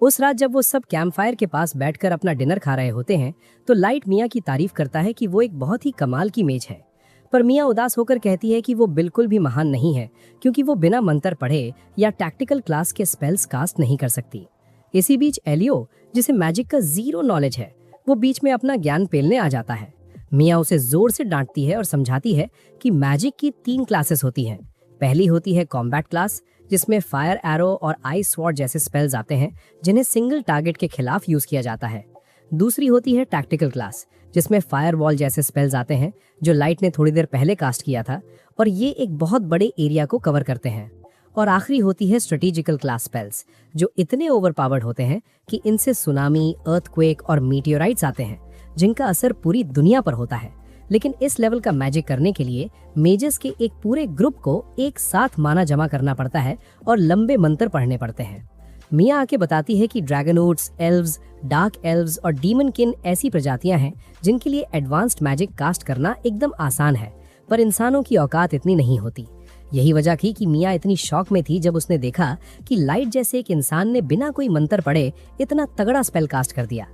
उस रात जब वो सब कैंपफायर के पास बैठकर अपना डिनर खा रहे होते हैं तो लाइट मिया की तारीफ करता है कि वो एक बहुत ही कमाल की मेज है, पर मिया उदास होकर कहती है कि वो बिल्कुल भी महान नहीं है क्योंकि वो बिना मंत्र पढ़े या टैक्टिकल क्लास के स्पेल्स कास्ट नहीं कर सकती। इसी बीच एलियो, जिसे मैजिक का जीरो नॉलेज है, वो बीच में अपना ज्ञान पेलने आ जाता है। मिया उसे जोर से डांटती है और समझाती है कि मैजिक की 3 क्लासेस होती हैं। पहली होती है कॉम्बैट क्लास, जिसमें फायर एरो और आइस स्वॉर्ड जैसे स्पेल्स आते हैं जिन्हें सिंगल टारगेट के खिलाफ यूज किया जाता है। दूसरी होती है टैक्टिकल क्लास, जिसमें फायर वॉल जैसे स्पेल्स आते हैं जो लाइट ने थोड़ी देर पहले कास्ट किया था और ये एक बहुत बड़े एरिया को कवर करते हैं। और आखिरी होती है स्ट्रेटेजिकल क्लास स्पेल्स, जो इतने ओवरपावर्ड होते हैं कि इनसे सुनामी, अर्थक्वेक और मीटियोराइट्स आते हैं जिनका असर पूरी दुनिया पर होता है। लेकिन इस लेवल का मैजिक करने के लिए मेजर्स के एक पूरे ग्रुप को एक साथ माना जमा करना पड़ता है और लंबे मंत्र पढ़ने पड़ते हैं। मिया आके बताती है कि ड्रैगनोट्स, एल्व्स, डार्क एल्व्स और डीमन किन ऐसी प्रजातियां हैं जिनके लिए एडवांस्ड मैजिक कास्ट करना एकदम आसान है, पर इंसानों की औकात इतनी नहीं होती। यही वजह थी कि मिया इतनी शॉक में थी जब उसने देखा कि लाइट जैसे एक इंसान ने बिना कोई मंत्र पढ़े इतना तगड़ा स्पेल कास्ट कर दिया।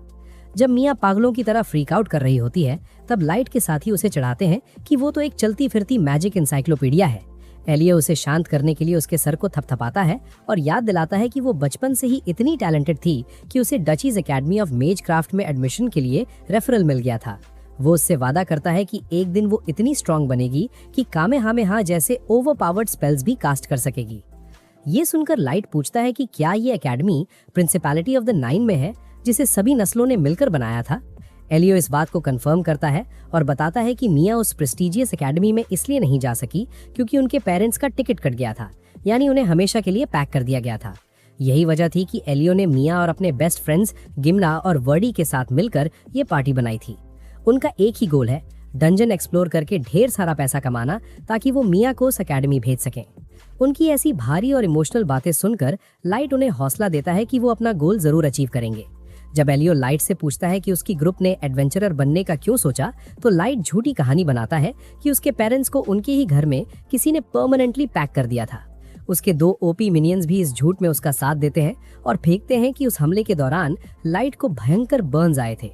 जब मिया पागलों की तरह फ्रीक आउट कर रही होती है तब लाइट के साथी उसे चढ़ाते हैं कि वो तो एक चलती फिरती मैजिक इंसाइक्लोपीडिया है। एलियो उसे शांत करने के लिए उसके सर को थपथपाता है और याद दिलाता है कि वो बचपन से ही इतनी टैलेंटेड थी कि उसे डचीज एकेडमी ऑफ मेज क्राफ्ट में एडमिशन के लिए रेफरल मिल गया था। वो उससे वादा करता है कि एक दिन वो इतनी स्ट्रांग बनेगी कि कामेहामेहा जैसे ओवरपावर्ड स्पेल्स भी कास्ट कर सकेगी। ये सुनकर लाइट पूछता है कि क्या ये एकेडमी प्रिंसिपैलिटी ऑफ द 9 में है, जिसे सभी नस्लों ने मिलकर बनाया था। एलियो इस बात को कंफर्म करता है और बताता है कि मिया उस प्रेस्टिजियस एकेडमी में इसलिए नहीं जा सकी क्योंकि उनके पेरेंट्स का टिकट कट गया था, यानी उन्हें हमेशा के लिए पैक कर दिया गया था। यही वजह थी कि एलियो ने मिया और अपने बेस्ट फ्रेंड्स गिमना और वर्डी के साथ मिलकर ये पार्टी बनाई थी। उनका एक ही गोल है, डंजन एक्सप्लोर करके ढेर सारा पैसा कमाना ताकि वो मिया को उस एकेडमी भेज सकें। उनकी ऐसी भारी और इमोशनल बातें सुनकर लाइट उन्हें हौसला देता है कि वो अपना गोल जरूर अचीव करेंगे। जब एलियो लाइट से पूछता है कि उसकी ग्रुप ने एडवेंचरर बनने का क्यों सोचा, तो लाइट झूठी कहानी बनाता है कि उसके पेरेंट्स को उनके ही घर में किसी ने परमानेंटली पैक कर दिया था। उसके 2 ओपी मिनियंस भी इस झूठ में उसका साथ देते हैं और फेंकते हैं कि उस हमले के दौरान लाइट को भयंकर बर्न्स आए थे।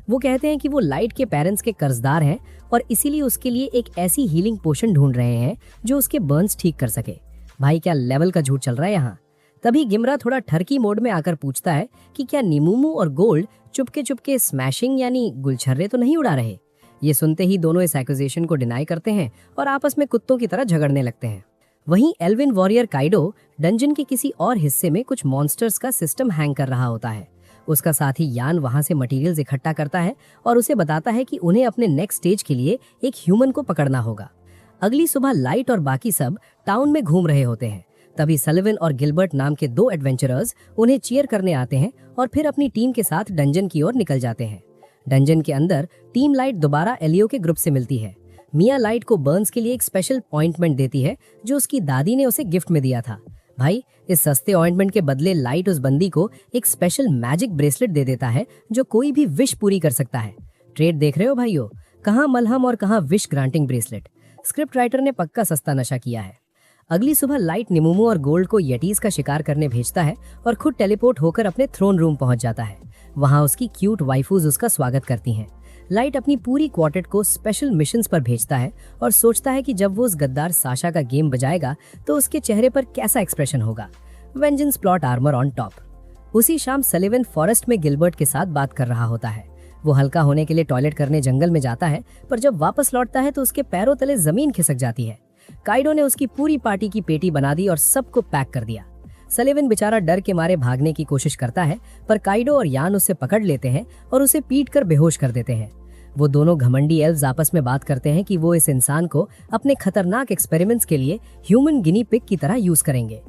वो कहते हैं कि वो लाइट के पेरेंट्स के कर्जदार हैं और इसीलिए उसके लिए एक ऐसी हीलिंग पोशन ढूंढ रहे हैं जो उसके बर्न्स ठीक कर सके। भाई क्या लेवल का झूठ चल रहा है यहाँ। तभी गिमरा थोड़ा ठरकी मोड में आकर पूछता है कि क्या निमुमू और गोल्ड चुपके चुपके स्मैशिंग यानी गुलछर्रे तो नहीं उड़ा रहे। ये सुनते ही दोनों इस एक्यूजेशन को डिनाई करते हैं और आपस में कुत्तों की तरह झगड़ने लगते हैं। वहीं एल्विन वॉरियर काइडो डंजन के किसी और हिस्से में कुछ मॉन्स्टर्स का सिस्टम हैंग कर रहा होता है। उसका साथी यान वहां से मटेरियल्स इकट्ठा करता है और उसे बताता है कि उन्हें अपने नेक्स्ट स्टेज के लिए एक ह्यूमन को पकड़ना होगा। अगली सुबह लाइट और बाकी सब टाउन में घूम रहे होते हैं। तभी सलिवन और गिलबर्ट नाम के 2 एडवेंचरर्स उन्हें चीयर करने आते हैं और फिर अपनी टीम के साथ डंजन की ओर निकल जाते हैं। डंजन के अंदर टीम लाइट दोबारा एलियो के ग्रुप से मिलती है। मिया लाइट को बर्न्स के लिए एक स्पेशल ऑइंटमेंट देती है जो उसकी दादी ने उसे गिफ्ट में दिया था। भाई इस सस्ते ऑइंटमेंट के बदले लाइट उस बंदी को एक स्पेशल मैजिक ब्रेसलेट दे देता है जो कोई भी विश पूरी कर सकता है। ट्रेड देख रहे हो भाइयों, कहाँ मलहम और कहाँ wish granting bracelet. Script writer ने पक्का सस्ता नशा किया है। अगली सुबह लाइट निमुमू और गोल्ड को येटीज का शिकार करने भेजता है और खुद टेलीपोर्ट होकर अपने थ्रोन रूम पहुंच जाता है। वहां उसकी क्यूट वाइफूज उसका स्वागत करती हैं। लाइट अपनी पूरी क्वार्टेट को स्पेशल मिशंस पर भेजता है और सोचता है कि जब वो उस गद्दार साशा का गेम बजाएगा तो उसके चेहरे पर कैसा एक्सप्रेशन होगा। Vengeance plot armour on top. उसी शाम सलिवन फॉरेस्ट में गिलबर्ट के साथ बात कर रहा होता है। वो हल्का होने के लिए टॉयलेट करने जंगल में जाता है, पर जब वापस लौटता है तो उसके पैरों तले जमीन खिसक जाती है। काइडो ने उसकी पूरी पार्टी की पेटी बना दी और सबको पैक कर दिया। सलिवन बेचारा डर के मारे भागने की कोशिश करता है, पर काइडो और यान उसे पकड़ लेते हैं और उसे पीट कर बेहोश कर देते हैं। वो दोनों घमंडी एल्व्स आपस में बात करते हैं कि वो इस इंसान को अपने खतरनाक एक्सपेरिमेंट्स के लिए ह्यूमन गिनी पिग की तरह यूज करेंगे।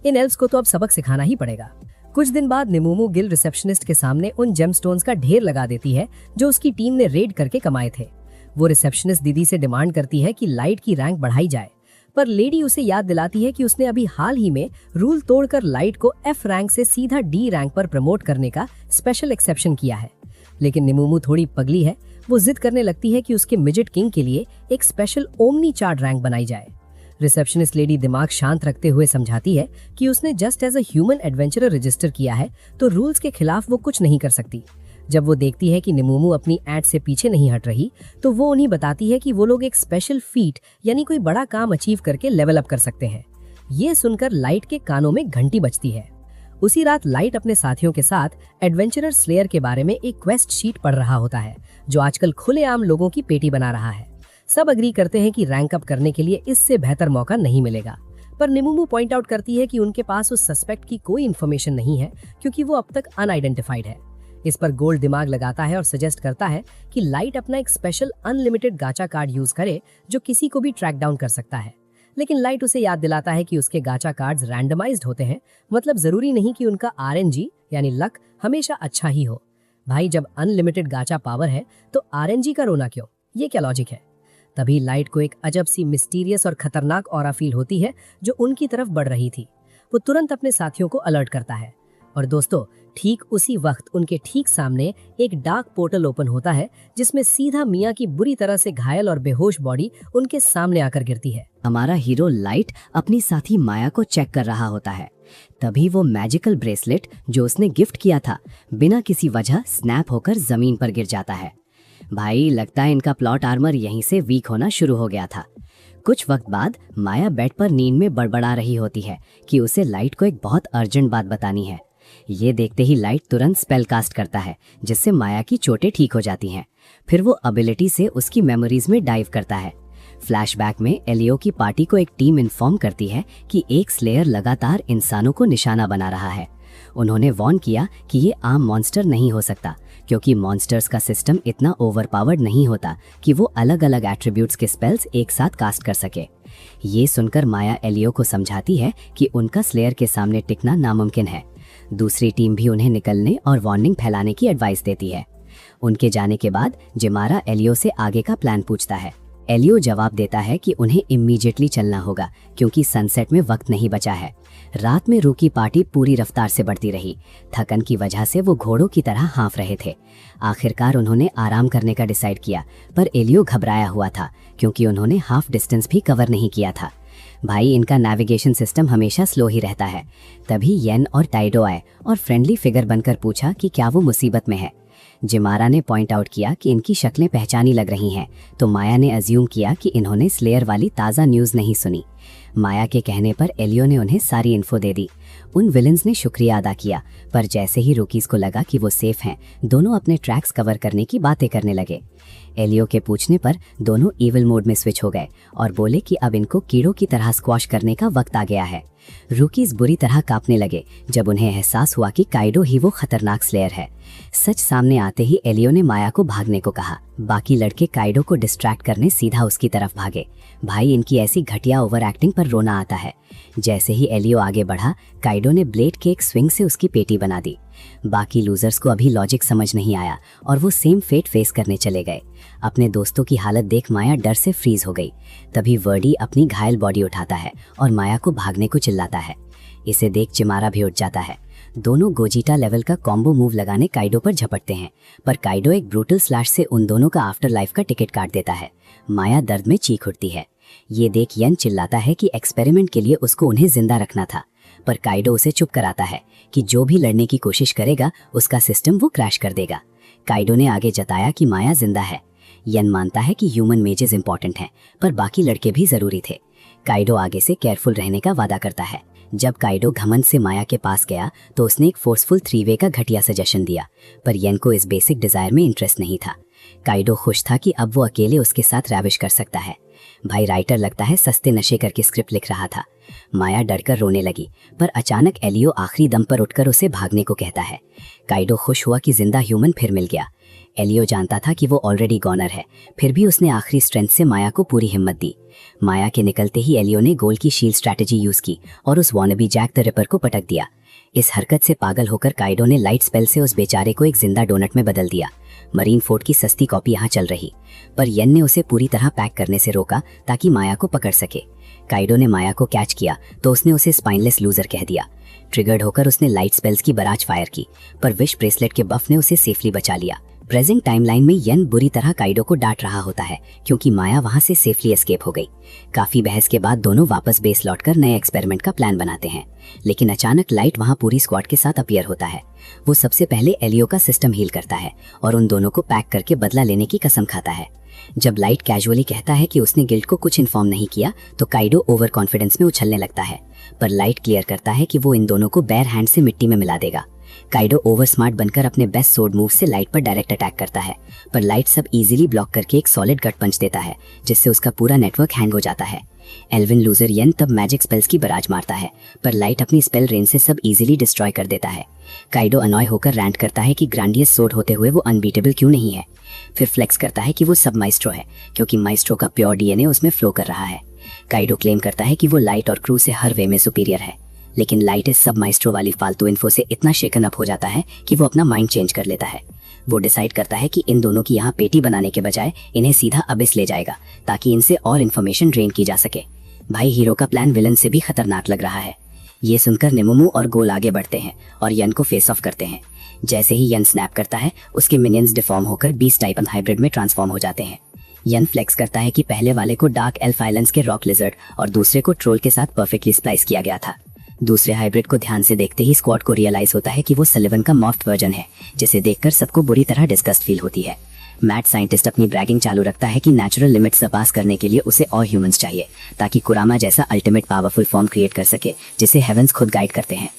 इन एल्व्स को तो अब सबक सिखाना ही पड़ेगा। कुछ दिन बाद निमुमू गिल रिसेप्शनिस्ट के सामने उन जेमस्टोन्स का ढेर लगा देती है जो उसकी टीम ने रेड करके कमाए थे। वो रिसेप्शनिस्ट दीदी से डिमांड करती है कि लाइट की रैंक बढ़ाई जाए, पर लेडी उसे याद दिलाती है कि उसने अभी हाल ही में रूल तोड़कर लाइट को F रैंक से सीधा D रैंक पर प्रमोट करने का स्पेशल एक्सेप्शन किया है। लेकिन निमुमू थोड़ी पगली है, वो जिद करने लगती है कि उसके मिजेट किंग के लिए एक स्पेशल ओमनी चार्ट रैंक बनाई जाए। रिसेप्शनिस्ट लेडी दिमाग शांत रखते हुए समझाती है कि उसने just as a human adventurer register किया है, तो रूल्स के खिलाफ वो कुछ नहीं कर सकती। जब वो देखती है कि निमोमू अपनी एड से पीछे नहीं हट रही, तो वो उन्हें बताती है कि वो लोग एक स्पेशल फीट यानी कोई बड़ा काम अचीव करके लेवल अप कर सकते हैं। ये सुनकर लाइट के कानों में घंटी बजती है। उसी रात लाइट अपने साथियों के साथ एडवेंचरर स्लेयर के बारे में एक क्वेस्ट शीट पढ़ रहा होता है, जो आजकल खुलेआम लोगों की पेटी बना रहा है। सब अग्री करते हैं कि रैंक अप करने के लिए इससे बेहतर मौका नहीं मिलेगा, पर निमोमू पॉइंट आउट करती है कि उनके पास उस सस्पेक्ट की कोई इन्फॉर्मेशन नहीं है, क्योंकि वो अब तक अनआइडेंटिफाइड है। इस पर गोल्ड दिमाग लगाता है और सजेस्ट करता है कि लाइट अपना एक स्पेशल अनलिमिटेड गाचा कार्ड यूज करे, जो किसी को भी ट्रैक डाउन कर सकता है। लेकिन लाइट उसे याद दिलाता है कि उसके गाचा कार्ड्स रैंडमाइज्ड होते हैं, मतलब जरूरी नहीं कि उनका आरएनजी यानी लक हमेशा अच्छा ही हो। भाई, जब अनलिमिटेड गाचा पावर है तो आरएनजी का रोना क्यों? ये क्या लॉजिक है? तभी लाइट को एक अजब सी मिस्टीरियस और खतरनाक ऑरा फील होती है जो उनकी तरफ बढ़ रही थी। वो तुरंत अपने साथियों को अलर्ट करता है और दोस्तों, ठीक उसी वक्त उनके ठीक सामने एक डार्क पोर्टल ओपन होता है, जिसमें सीधा मिया की बुरी तरह से घायल और बेहोश बॉडी उनके सामने आकर गिरती है। हमारा हीरो लाइट अपनी साथी माया को चेक कर रहा होता है। तभी वो मैजिकल ब्रेसलेट जो उसने गिफ्ट किया था, बिना किसी वजह स्नैप होकर जमीन पर गिर जाता है। भाई, लगता है इनका प्लॉट आर्मर यहीं से वीक होना शुरू हो गया था। कुछ वक्त बाद माया बेड पर नींद में बड़बड़ा रही होती है कि उसे लाइट को एक बहुत अर्जेंट बात बतानी है। ये देखते ही लाइट तुरंत स्पेल कास्ट करता है, जिससे माया की चोटें ठीक हो जाती हैं। फिर वो एबिलिटी से उसकी मेमोरीज में डाइव करता है। फ्लैशबैक में एलियो की पार्टी को एक टीम इन्फॉर्म करती है कि एक स्लेयर लगातार इंसानों को निशाना बना रहा है। उन्होंने वार्न किया कि ये आम मॉन्स्टर नहीं हो सकता, क्योंकि मॉन्स्टर्स का सिस्टम इतना ओवरपावर्ड नहीं होता कि वो अलग अलग एट्रीब्यूट्स के स्पेल्स एक साथ कास्ट कर सके। ये सुनकर माया एलियो को समझाती है कि उनका स्लेयर के सामने टिकना नामुमकिन है। दूसरी टीम भी उन्हें निकलने और वार्निंग फैलाने की एडवाइस देती है। उनके जाने के बाद जिमारा एलियो से आगे का प्लान पूछता है। एलियो जवाब देता है कि उन्हें इमीडिएटली चलना होगा, क्योंकि सनसेट में वक्त नहीं बचा है। रात में रूकी पार्टी पूरी रफ्तार से बढ़ती रही। थकन की वजह से वो घोड़ों की तरह हाँफ रहे थे। आखिरकार उन्होंने आराम करने का डिसाइड किया, पर एलियो घबराया हुआ था, क्योंकि उन्होंने हाफ डिस्टेंस भी कवर नहीं किया था। भाई, इनका नेविगेशन सिस्टम हमेशा स्लो ही रहता है। तभी येन और टाइडो आए और फ्रेंडली फिगर बनकर पूछा कि क्या वो मुसीबत में है। जिमारा ने पॉइंट आउट किया कि इनकी शक्लें पहचानी लग रही हैं, तो माया ने अज्यूम किया कि इन्होंने स्लेयर वाली ताज़ा न्यूज़ नहीं सुनी। माया के कहने पर एलियो ने उन्हें सारी इन्फो दे दी। उन विलन्स ने शुक्रिया अदा किया, पर जैसे ही रूकीज को लगा कि वो सेफ हैं, दोनों अपने ट्रैक्स कवर करने की बातें करने लगे। एलियो के पूछने पर दोनों इविल मोड में स्विच हो गए और बोले कि अब इनको कीड़ों की तरह स्क्वॉश करने का वक्त आ गया है। रूकीज बुरी तरह कांपने लगे जब उन्हें एहसास हुआ कि काइडो ही वो खतरनाक स्लेयर है। सच सामने आते ही एलियो ने माया को भागने को कहा। बाकी लड़के काइडो को डिस्ट्रैक्ट करने सीधा उसकी तरफ भागे। भाई, इनकी ऐसी घटिया ओवर एक्टिंग पर रोना आता है। जैसे ही एलियो आगे बढ़ा, काइडो ने ब्लेड के एक स्विंग से उसकी पेटी बना दी। बाकी लूजर्स को अभी लॉजिक समझ नहीं आया और वो सेम फेट फेस करने चले गए। अपने दोस्तों की हालत देख माया डर से फ्रीज हो गई। तभी वर्डी अपनी घायल बॉडी उठाता है और माया को भागने को चिल्लाता है। इसे देख चिमारा भी उठ जाता है। दोनों गोजीटा लेवल का कॉम्बो मूव लगाने काइडो पर झपटते हैं, पर काइडो एक ब्रूटल स्लैश से उन दोनों का आफ्टर लाइफ का टिकट काट देता है। माया दर्द में चीख उठती है। ये देख यन चिल्लाता है कि एक्सपेरिमेंट के लिए उसको उन्हें जिंदा रखना था, पर काइडो उसे चुप कराता है कि जो भी लड़ने की कोशिश करेगा उसका सिस्टम वो क्रैश कर देगा। काइडो ने आगे जताया कि माया जिंदा है। यन मानता है कि ह्यूमन मेजेस इंपॉर्टेंट हैं, पर बाकी लड़के भी जरूरी थे। काइडो आगे से केयरफुल रहने का वादा करता है। जब काइडो घमंड से माया के पास गया तो उसने एक फोर्सफुल 3-वे का घटिया सजेशन दिया, पर यन को इस बेसिक डिजायर में इंटरेस्ट नहीं था। काइडो खुश था कि अब वो अकेले उसके साथ रैविश कर सकता है। भाई, राइटर लगता है सस्ते नशे करके स्क्रिप्ट लिख रहा था। माया डरकर रोने लगी, पर अचानक एलियो आखिरी दम पर उठकर उसे भागने को कहता है। काइडो खुश हुआ कि जिंदा ह्यूमन फिर मिल गया। एलियो जानता था कि वो ऑलरेडी गॉनर है, फिर भी उसने आखिरी स्ट्रेंथ से माया को पूरी हिम्मत दी। माया के निकलते ही एलियो ने गोल की शील्ड स्ट्रैटेजी यूज की और उस वॉनबी जैक द रिपर को पटक दिया। इस हरकत से पागल होकर काइडो ने लाइट स्पेल से उस बेचारे को एक जिंदा डोनट में बदल दिया। मरीन फोर्ट की सस्ती कॉपी यहाँ चल रही, पर यन ने उसे पूरी तरह पैक करने से रोका ताकि माया को पकड़ सके। काइडो ने माया को कैच किया तो उसने उसे स्पाइनलेस लूजर कह दिया। ट्रिगर्ड होकर उसने लाइट स्पेल्स की बराज फायर की, पर विश ब्रेसलेट के बफ ने उसे सेफली बचा लिया। प्रेजेंट टाइमलाइन में यन बुरी तरह काइडो को डांट रहा होता है क्योंकि माया वहां से सेफली एस्केप हो गई। काफी बहस के बाद दोनों वापस बेस लौटकर नए एक्सपेरिमेंट का प्लान बनाते हैं, लेकिन अचानक लाइट वहां पूरी स्क्वाड के साथ अपीयर होता है। वो सबसे पहले एलियो का सिस्टम हील करता है और उन दोनों को पैक करके बदला लेने की कसम खाता है। जब लाइट कैजुअली कहता है कि उसने गिल्ड को कुछ इन्फॉर्म नहीं किया तो काइडो ओवर कॉन्फिडेंस में उछलने लगता है, पर लाइट क्लियर करता है कि वो इन दोनों को बेयर हैंड से मिट्टी में मिला देगा। काइडो ओवर स्मार्ट बनकर अपने बेस्ट सोर्ड मूव से लाइट पर डायरेक्ट अटैक करता है, पर लाइट सब इजीली ब्लॉक करके एक सॉलिड गट पंच देता है जिससे उसका पूरा नेटवर्क हैंग हो जाता है। एल्विन लूजर यन तब मैजिक स्पेल्स की बराज मारता है, पर लाइट अपनी स्पेल रेंज से सब इजीली डिस्ट्रॉय कर देता है। काइडो अनॉय होकर रैंट करता है कि ग्रांडियस सोर्ड होते हुए वो अनबीटेबल क्यों नहीं है। फिर फ्लेक्स करता है कि वो सब माइस्ट्रो है क्योंकि माइस्ट्रो का प्योर डीएनए उसमें फ्लो कर रहा है। काइडो क्लेम करता है कि वो लाइट और क्रू से हर वे में सुपीरियर है, लेकिन लाइट इस सब माइस्ट्रो वाली फालतू इन्फो से इतना शेकन अप हो जाता है कि वो अपना माइंड चेंज कर लेता है। वो डिसाइड करता है कि इन दोनों की यहाँ पेटी बनाने के बजाय इन्हें सीधा अबिस ले जाएगा ताकि इनसे और इन्फॉर्मेशन ड्रेन की जा सके। भाई हीरो का प्लान विलन से भी खतरनाक लग रहा है। ये सुनकर नेमुमु और गोल आगे बढ़ते हैं और यन को फेस ऑफ करते हैं। जैसे ही यन स्नैप करता है उसके मिनियंस डिफॉर्म होकर बीस्ट टाइपन हाइब्रिड में ट्रांसफॉर्म हो जाते हैं। यन फ्लेक्स करता है कि पहले वाले को डार्क एल्फ आइलैंड्स के रॉक लिजर्ड और दूसरे को ट्रोल के साथ परफेक्टली स्प्लाइस किया गया था। दूसरे हाइब्रिड को ध्यान से देखते ही स्क्वाड को रियलाइज होता है कि वो सलिवन का मॉफ्ट वर्जन है, जिसे देखकर सबको बुरी तरह डिस्गस्ट फील होती है। मैड साइंटिस्ट अपनी ब्रैगिंग चालू रखता है कि नेचुरल लिमिट्स सरपास करने के लिए उसे और ह्यूमंस चाहिए ताकि कुरामा जैसा अल्टीमेट पावरफुल फॉर्म क्रिएट कर सके जिसे हेवंस खुद गाइड करते हैं।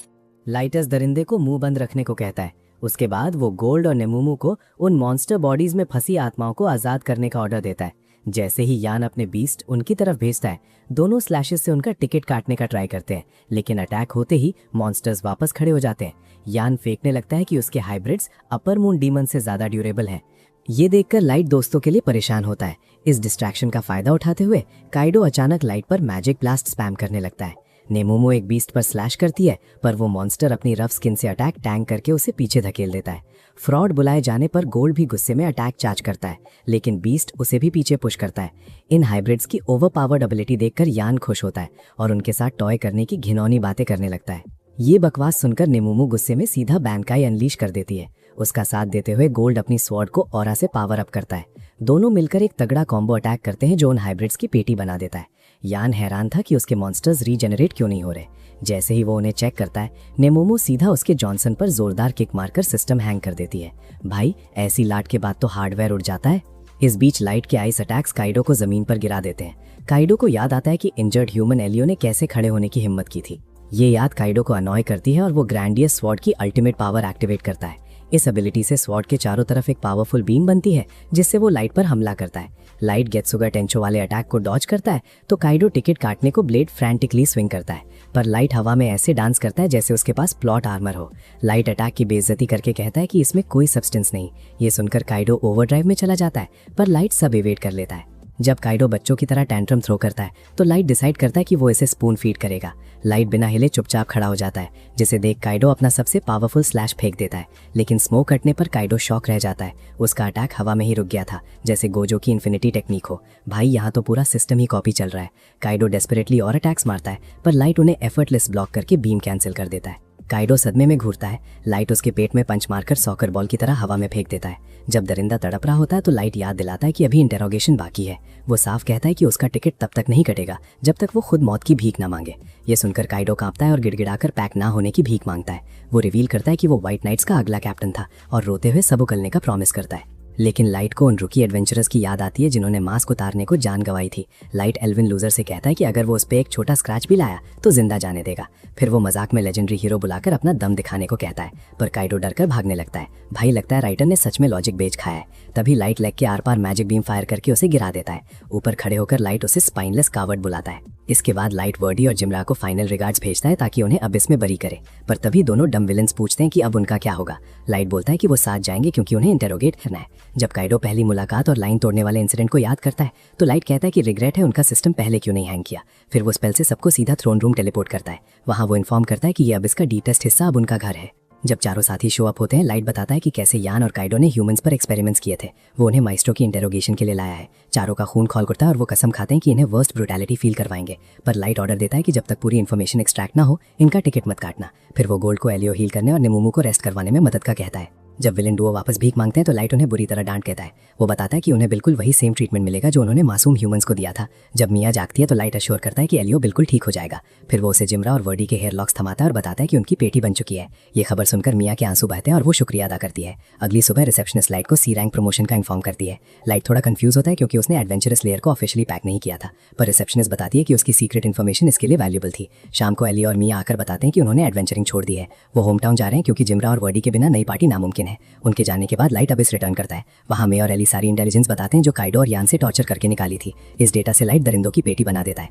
लाइटस दरिंदे को मुंह बंद रखने को कहता है। उसके बाद वो गोल्ड और नेमुमु को उन मॉन्स्टर बॉडीज में फंसी आत्माओं को आजाद करने का ऑर्डर देता है। जैसे ही यान अपने बीस्ट उनकी तरफ भेजता है, दोनों स्लैशेस से उनका टिकट काटने का ट्राई करते हैं, लेकिन अटैक होते ही मॉन्स्टर्स वापस खड़े हो जाते हैं। यान फेंकने लगता है कि उसके हाइब्रिड्स अपर मून डीमन से ज्यादा ड्यूरेबल हैं। ये देखकर लाइट दोस्तों के लिए परेशान होता है। इस डिस्ट्रैक्शन का फायदा उठाते हुए काइडो अचानक लाइट पर मैजिक ब्लास्ट स्पैम करने लगता है। नेमुमो एक बीस्ट पर स्लैश करती है, पर वो मॉन्स्टर अपनी रफ स्किन से अटैक टैंक करके उसे पीछे धकेल देता है। फ्रॉड बुलाए जाने पर गोल्ड भी गुस्से में अटैक चार्ज करता है, लेकिन बीस्ट उसे भी पीछे पुश करता है। इन हाइब्रिड्स की ओवरपावर्ड एबिलिटी देखकर यान खुश होता है और उनके साथ टॉय करने की घिनौनी बातें करने लगता है। ये बकवास सुनकर नेमुमो गुस्से में सीधा बैंकाई अनलीश कर देती है। उसका साथ देते हुए गोल्ड अपनी स्वॉर्ड को ऑरा से पावर अप करता है। दोनों मिलकर एक तगड़ा कॉम्बो अटैक करते हैं जो उन हाइब्रिड्स की पेटी बना देता है। यान हैरान था कि उसके मॉन्स्टर्स रीजेनरेट क्यों नहीं हो रहे। जैसे ही वो उन्हें चेक करता है, नेमुमो सीधा उसके जॉनसन पर जोरदार किक मारकर सिस्टम हैंग कर देती है। भाई ऐसी लाट के बाद तो हार्डवेयर उड़ जाता है। इस बीच लाइट के आइस अटैक्स काइडो को जमीन पर गिरा देते हैं। काइडो को याद आता है कि इंजर्ड ह्यूमन एलियो ने कैसे खड़े होने की हिम्मत की थी। ये याद काइडो को अनॉय करती है और वो ग्रैंडियस स्वॉर्ड की अल्टीमेट पावर एक्टिवेट करता है। इस एबिलिटी से स्वॉर्ड के चारों तरफ एक पावरफुल बीम बनती है जिससे वो लाइट पर हमला करता है। लाइट गेत्सुगा टेंचो वाले अटैक को डॉज करता है तो काइडो टिकट काटने को ब्लेड फ्रैंटिकली स्विंग करता है, पर लाइट हवा में ऐसे डांस करता है जैसे उसके पास प्लॉट आर्मर हो। लाइट अटैक की बेइज्जती करके कहता है कि इसमें कोई सब्सटेंस नहीं। ये सुनकर काइडो ओवरड्राइव में चला जाता है, पर लाइट सब एवेट कर लेता है। जब काइडो बच्चों की तरह टैंट्रम थ्रो करता है तो लाइट डिसाइड करता है कि वो इसे स्पून फीड करेगा। लाइट बिना हिले चुपचाप खड़ा हो जाता है, जिसे देख काइडो अपना सबसे पावरफुल स्लैश फेंक देता है, लेकिन स्मोक हटने पर काइडो शॉक रह जाता है। उसका अटैक हवा में ही रुक गया था, जैसे गोजो की इन्फिनिटी टेक्निक हो। भाई यहाँ तो पूरा सिस्टम ही कॉपी चल रहा है। काइडो डेस्परेटली और अटैक्स मारता है, पर लाइट उन्हें एफर्टलेस ब्लॉक करके बीम कैंसिल कर देता है। काइडो सदमे में घूरता है। लाइट उसके पेट में पंच मारकर सॉकर बॉल की तरह हवा में फेंक देता है। जब दरिंदा तड़प रहा होता है तो लाइट याद दिलाता है कि अभी इंटेरोगेशन बाकी है। वो साफ कहता है कि उसका टिकट तब तक नहीं कटेगा जब तक वो खुद मौत की भीख ना मांगे। ये सुनकर काइडो कांपता है और गिड़गिड़ाकर पैक ना होने की भीख मांगता है। वो रिवील करता है कि वो व्हाइट नाइट्स का अगला कैप्टन था और रोते हुए सब उगलने का प्रॉमिस करता है। लेकिन लाइट को उन रुकी एडवेंचरर्स की याद आती है जिन्होंने मास्क उतारने को जान गंवाई थी। लाइट एल्विन लूजर से कहता है कि अगर वो उस पे एक छोटा स्क्रैच भी लाया तो जिंदा जाने देगा। फिर वो मजाक में लेजेंडरी हीरो बुलाकर अपना दम दिखाने को कहता है, पर काइडो डरकर भागने लगता है। भाई लगता है राइटर ने सच में लॉजिक बेच खाया है। तभी लाइट लेग के आर पार मैजिक बीम फायर करके उसे गिरा देता है। ऊपर खड़े होकर लाइट उसे स्पाइनलेस कावर्ड बुलाता है। इसके बाद लाइट वर्डी और जिमरा को फाइनल रिगार्ड्स भेजता है ताकि उन्हें अबिस में बरी करे, पर तभी दोनों डम विलन्स पूछते हैं कि अब उनका क्या होगा। लाइट बोलता है कि वो साथ जाएंगे क्योंकि उन्हें इंटेरोगेट करना है। जब काइडो पहली मुलाकात और लाइन तोड़ने वाले इंसिडेंट को याद करता है तो लाइट कहता है कि रिग्रेट है उनका सिस्टम पहले क्यों नहीं हैंग किया। फिर वो स्पेल से सबको सीधा थ्रोन रूम टेलीपोर्ट करता है। वहाँ वो इन्फॉर्म करता है कि ये अब इसका डीटेस्ट हिस्सा अब उनका घर है। जब चारों साथी शो अप होते हैं, लाइट बताता है कि कैसे यान और काइडो ने ह्यूमंस पर एक्सपेरिमेंट्स किए थे। वो उन्हें माइस्ट्रो की इंटेरोगेशन के लिए लाया है। चारों का खून खौल उठता है और वो कसम खाते हैं कि इन्हें वर्स्ट ब्रूटैलिटी फील करवाएंगे, पर लाइट ऑर्डर देता है कि जब तक पूरी इन्फॉर्मेशन एक्सट्रैक्ट ना हो इनका टिकट मत काटना। फिर वो गोल्ड को एलियो हील करने और नेमुमु को रेस्ट करवाने में मदद का कहता है। जब विलेन डुओ वापस भीख मांगते हैं तो लाइट उन्हें बुरी तरह डांट कहता है। वो बताता है कि उन्हें बिल्कुल वही सेम ट्रीटमेंट मिलेगा जो उन्होंने मासूम ह्यूमंस को दिया था। जब मिया जागती है तो लाइट अश्योर करता है कि एलियो बिल्कुल ठीक हो जाएगा। फिर वो उसे जिम्रा और वर्डी के हेयर लॉक्स थमाता है और बताता है कि उनकी पेटी बन चुकी है। ये खबर सुनकर मिया के आंसू बहते हैं और वो शुक्रिया अदा करती है। अगली सुबह रिसेप्शनिस्ट लाइट को सी रैंक प्रमोशन का इन्फॉर्म करती है। लाइट थोड़ा कंफ्यूज होता है क्योंकि उसने एडवेंचरस लेयर को ऑफिशियली पैक नहीं किया था, पर रिसेप्शनिस्ट बताती है कि उसकी सीक्रेट इन्फॉर्मेशन इसके लिए वैल्यूएबल थी। शाम को एलियो और मिया आकर बताते हैं कि उन्होंने एडवेंचरिंग छोड़ दी है। वो होम टाउन जा रहे हैं क्योंकि जिम्रा और वर्डी के बिना नई पार्टी नामुमकिन है। उनके जाने के बाद लाइट अबिस रिटर्न करता है। वहाँ मे और एली सारी इंटेलिजेंस बताते हैं जो काइडो और यान से टॉर्चर करके निकाली थी। इस डेटा से लाइट दरिंदों की पेटी बना देता है।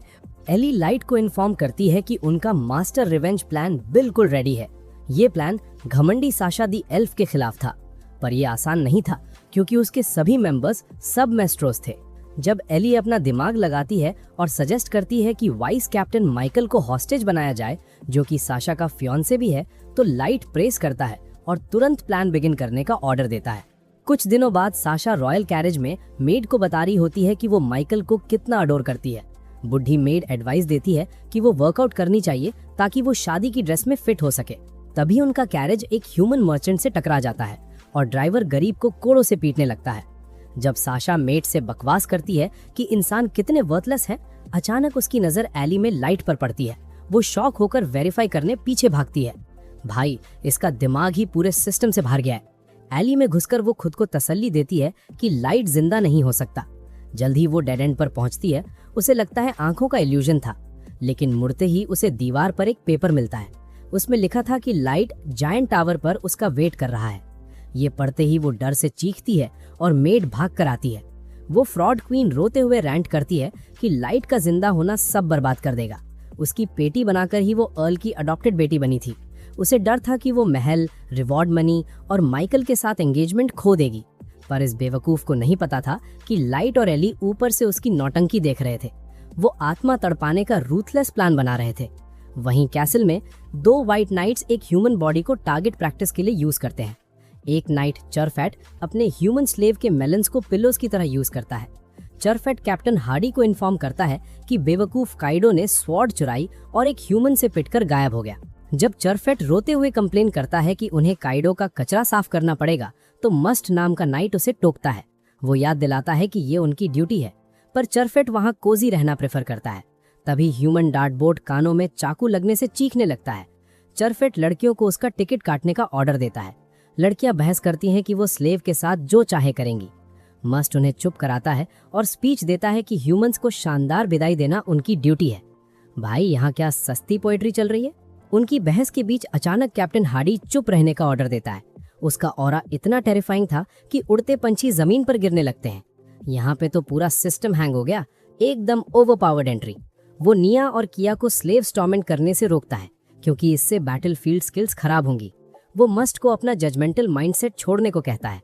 एली लाइट को इन्फॉर्म करती है कि उनका मास्टर रिवेंज प्लान बिल्कुल रेडी है। ये प्लान घमंडी साशा दी एल्फ के खिलाफ था, पर यह आसान नहीं था क्योंकि उसके सभी मेंबर्स सब मेस्ट्रोस थे। जब एली अपना दिमाग लगाती है और सजेस्ट करती है कि वाइस कैप्टन माइकल को हॉस्टेज बनाया जाए, जो कि साशा का फियांसे भी है, तो लाइट प्रेस करता है और तुरंत प्लान बिगिन करने का ऑर्डर देता है। कुछ दिनों बाद साशा रॉयल कैरेज में मेड को बता रही होती है कि वो माइकल को कितना अडोर करती है। बुढ़ी मेड एडवाइस देती है कि वो वर्कआउट करनी चाहिए ताकि वो शादी की ड्रेस में फिट हो सके। तभी उनका कैरेज एक ह्यूमन मर्चेंट से टकरा जाता है और ड्राइवर गरीब को कोड़ों से पीटने लगता है। जब साशा मेड से बकवास करती है कि इंसान कितने वर्थलेस हैं, अचानक उसकी नजर एली में लाइट पर पड़ती है। वो शॉक होकर वेरीफाई करने पीछे भागती है। भाई, इसका दिमाग ही पूरे सिस्टम से बाहर गया है। एली में घुसकर वो खुद को तसल्ली देती है कि लाइट जिंदा नहीं हो सकता। जल्द ही वो डेड एंड पर पहुंचती है। उसे लगता है आंखों का इल्यूजन था, लेकिन मुड़ते ही उसे दीवार पर एक पेपर मिलता है। उसमें लिखा था कि लाइट जायंट टावर पर उसका वेट कर रहा है। ये पढ़ते ही वो डर से चीखती है और मेड भाग कर आती है। वो फ्रॉड क्वीन रोते हुए रैंट करती है कि लाइट का जिंदा होना सब बर्बाद कर देगा। उसकी पेटी बनाकर ही वो अर्ल की अडॉप्टेड बेटी बनी थी। उसे डर था कि वो महल, रिवॉर्ड मनी और माइकल के साथ एंगेजमेंट खो देगी, पर इस बेवकूफ को नहीं पता था कि लाइट और एली ऊपर से उसकी नौटंकी देख रहे थे। वो आत्मा तड़पाने का रूथलेस प्लान बना रहे थे। वहीं कैसल में 2 व्हाइट नाइट्स एक ह्यूमन बॉडी को टारगेट प्रैक्टिस के लिए यूज करते हैं। एक नाइट चरफैट अपने ह्यूमन स्लेव के मेलन्स को पिलोस की तरह यूज करता है। चरफैट कैप्टन हार्डी को इन्फॉर्म करता है कि बेवकूफ काइडो ने स्वॉर्ड चुराई और एक ह्यूमन से पिटकर गायब हो गया। जब चरफैट रोते हुए कंप्लेन करता है कि उन्हें काइडो का कचरा साफ करना पड़ेगा, तो मस्ट नाम का नाइट उसे टोकता है। वो याद दिलाता है कि ये उनकी ड्यूटी है, पर चरफैट वहाँ कोजी रहना प्रेफर करता है। तभी ह्यूमन डार्टबोर्ड कानों में चाकू लगने से चीखने लगता है। चरफैट लड़कियों को उसका टिकट काटने का ऑर्डर देता है। लड़कियां बहस करती हैं कि वो स्लेव के साथ जो चाहे करेंगी। मस्ट उन्हें चुप कराता है और स्पीच देता है कि ह्यूमंस को शानदार विदाई देना उनकी ड्यूटी है। भाई, यहाँ क्या सस्ती पोएट्री चल रही है? उनकी बहस के बीच अचानक कैप्टन हार्डी चुप रहने का ऑर्डर देता है। उसका ऑरा इतना टेरिफाइंग था कि उड़ते पंछी जमीन पर गिरने लगते हैं। यहाँ पे तो पूरा सिस्टम हैंग हो गया, एकदम ओवरपावर्ड एंट्री। वो निया और किया को स्लेव स्टॉर्मेंट करने से रोकता है क्योंकि इससे बैटलफील्ड स्किल्स खराब होंगी। वो मस्ट को अपना जजमेंटल माइंडसेट छोड़ने को कहता है।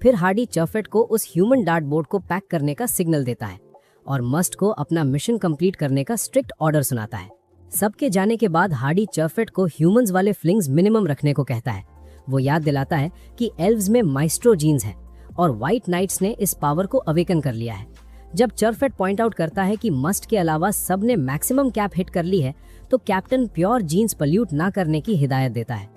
फिर हार्डी चरफैट को उस ह्यूमन डार्टबोर्ड को पैक करने का सिग्नल देता है और मस्ट को अपना मिशन कंप्लीट करने का स्ट्रिक्ट ऑर्डर सुनाता है। सबके जाने के बाद हार्डी चरफैट को ह्यूमंस वाले फ्लिंग्स मिनिमम रखने को कहता है। वो याद दिलाता है कि एल्व्स में माइस्ट्रो जीन्स हैं और व्हाइट नाइट्स ने इस पावर को अवेकन कर लिया है। जब चरफैट पॉइंट आउट करता है कि मस्ट के अलावा सब ने मैक्सिमम कैप हिट कर ली है, तो कैप्टन प्योर जीन्स पल्यूट ना करने की हिदायत देता है।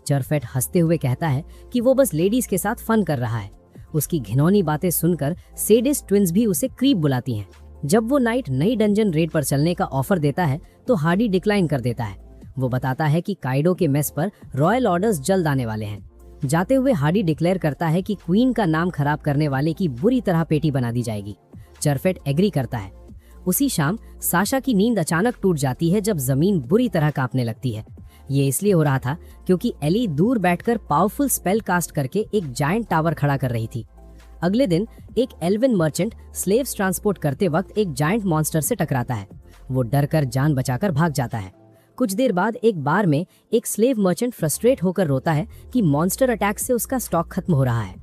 चरफैट हंसते हुए कहता है कि वो बस लेडीज के साथ फन कर रहा है। उसकी घिनौनी बातें सुनकर सेडिस्ट ट्विंस भी उसे क्रीप बुलाती हैं। जब वो नाइट नई डंजन रेड पर चलने का ऑफर देता है, तो हार्डी डिक्लाइन कर देता है। वो बताता है कि काइडो के मेस पर रॉयल ऑर्डर्स जल्द आने वाले हैं। जाते हुए हार्डी डिक्लेयर करता है कि क्वीन का नाम खराब करने वाले की बुरी तरह पेटी बना दी जाएगी। चरफैट एग्री करता है। उसी शाम साशा की नींद अचानक टूट जाती है जब जमीन बुरी तरह कांपने लगती है। ये इसलिए हो रहा था क्योंकि एली दूर बैठकर पावरफुल स्पेल कास्ट करके एक जायंट टावर खड़ा कर रही थी। अगले दिन एक एल्विन मर्चेंट स्लेव्स ट्रांसपोर्ट करते वक्त एक जायंट मॉन्स्टर से टकराता है। वो डर कर जान बचाकर भाग जाता है। कुछ देर बाद एक बार में एक स्लेव मर्चेंट फ्रस्ट्रेट होकर रोता है कि मॉन्स्टर अटैक से उसका स्टॉक खत्म हो रहा है।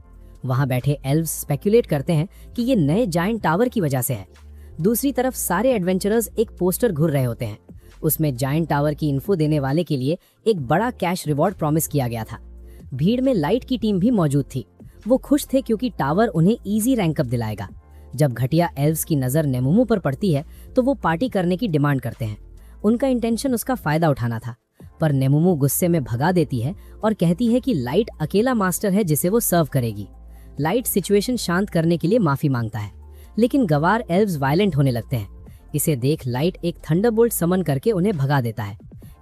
वहां बैठे एल्व्स स्पेक्यूलेट करते हैं कि ये नए जायंट टावर की वजह से है। दूसरी तरफ सारे एडवेंचरर्स एक पोस्टर घुर रहे होते हैं। उसमें जायंट टावर की इन्फो देने वाले के लिए एक बड़ा कैश रिवॉर्ड प्रॉमिस किया गया था। भीड़ में लाइट की टीम भी मौजूद थी। वो खुश थे क्योंकि टावर उन्हें इजी रैंकअप दिलाएगा। जब घटिया एल्व्स की नजर नेमुमू पर पड़ती है तो वो पार्टी करने की डिमांड करते हैं। उनका इंटेंशन उसका फायदा उठाना था, पर नेमुमु गुस्से में भगा देती है और कहती है कि लाइट अकेला मास्टर है जिसे वो सर्व करेगी। लाइट सिचुएशन शांत करने के लिए माफी मांगता है, लेकिन गवार एल्व्स वायलेंट होने लगते हैं। इसे देख लाइट एक थंडरबोल्ट समन करके उन्हें भगा देता है।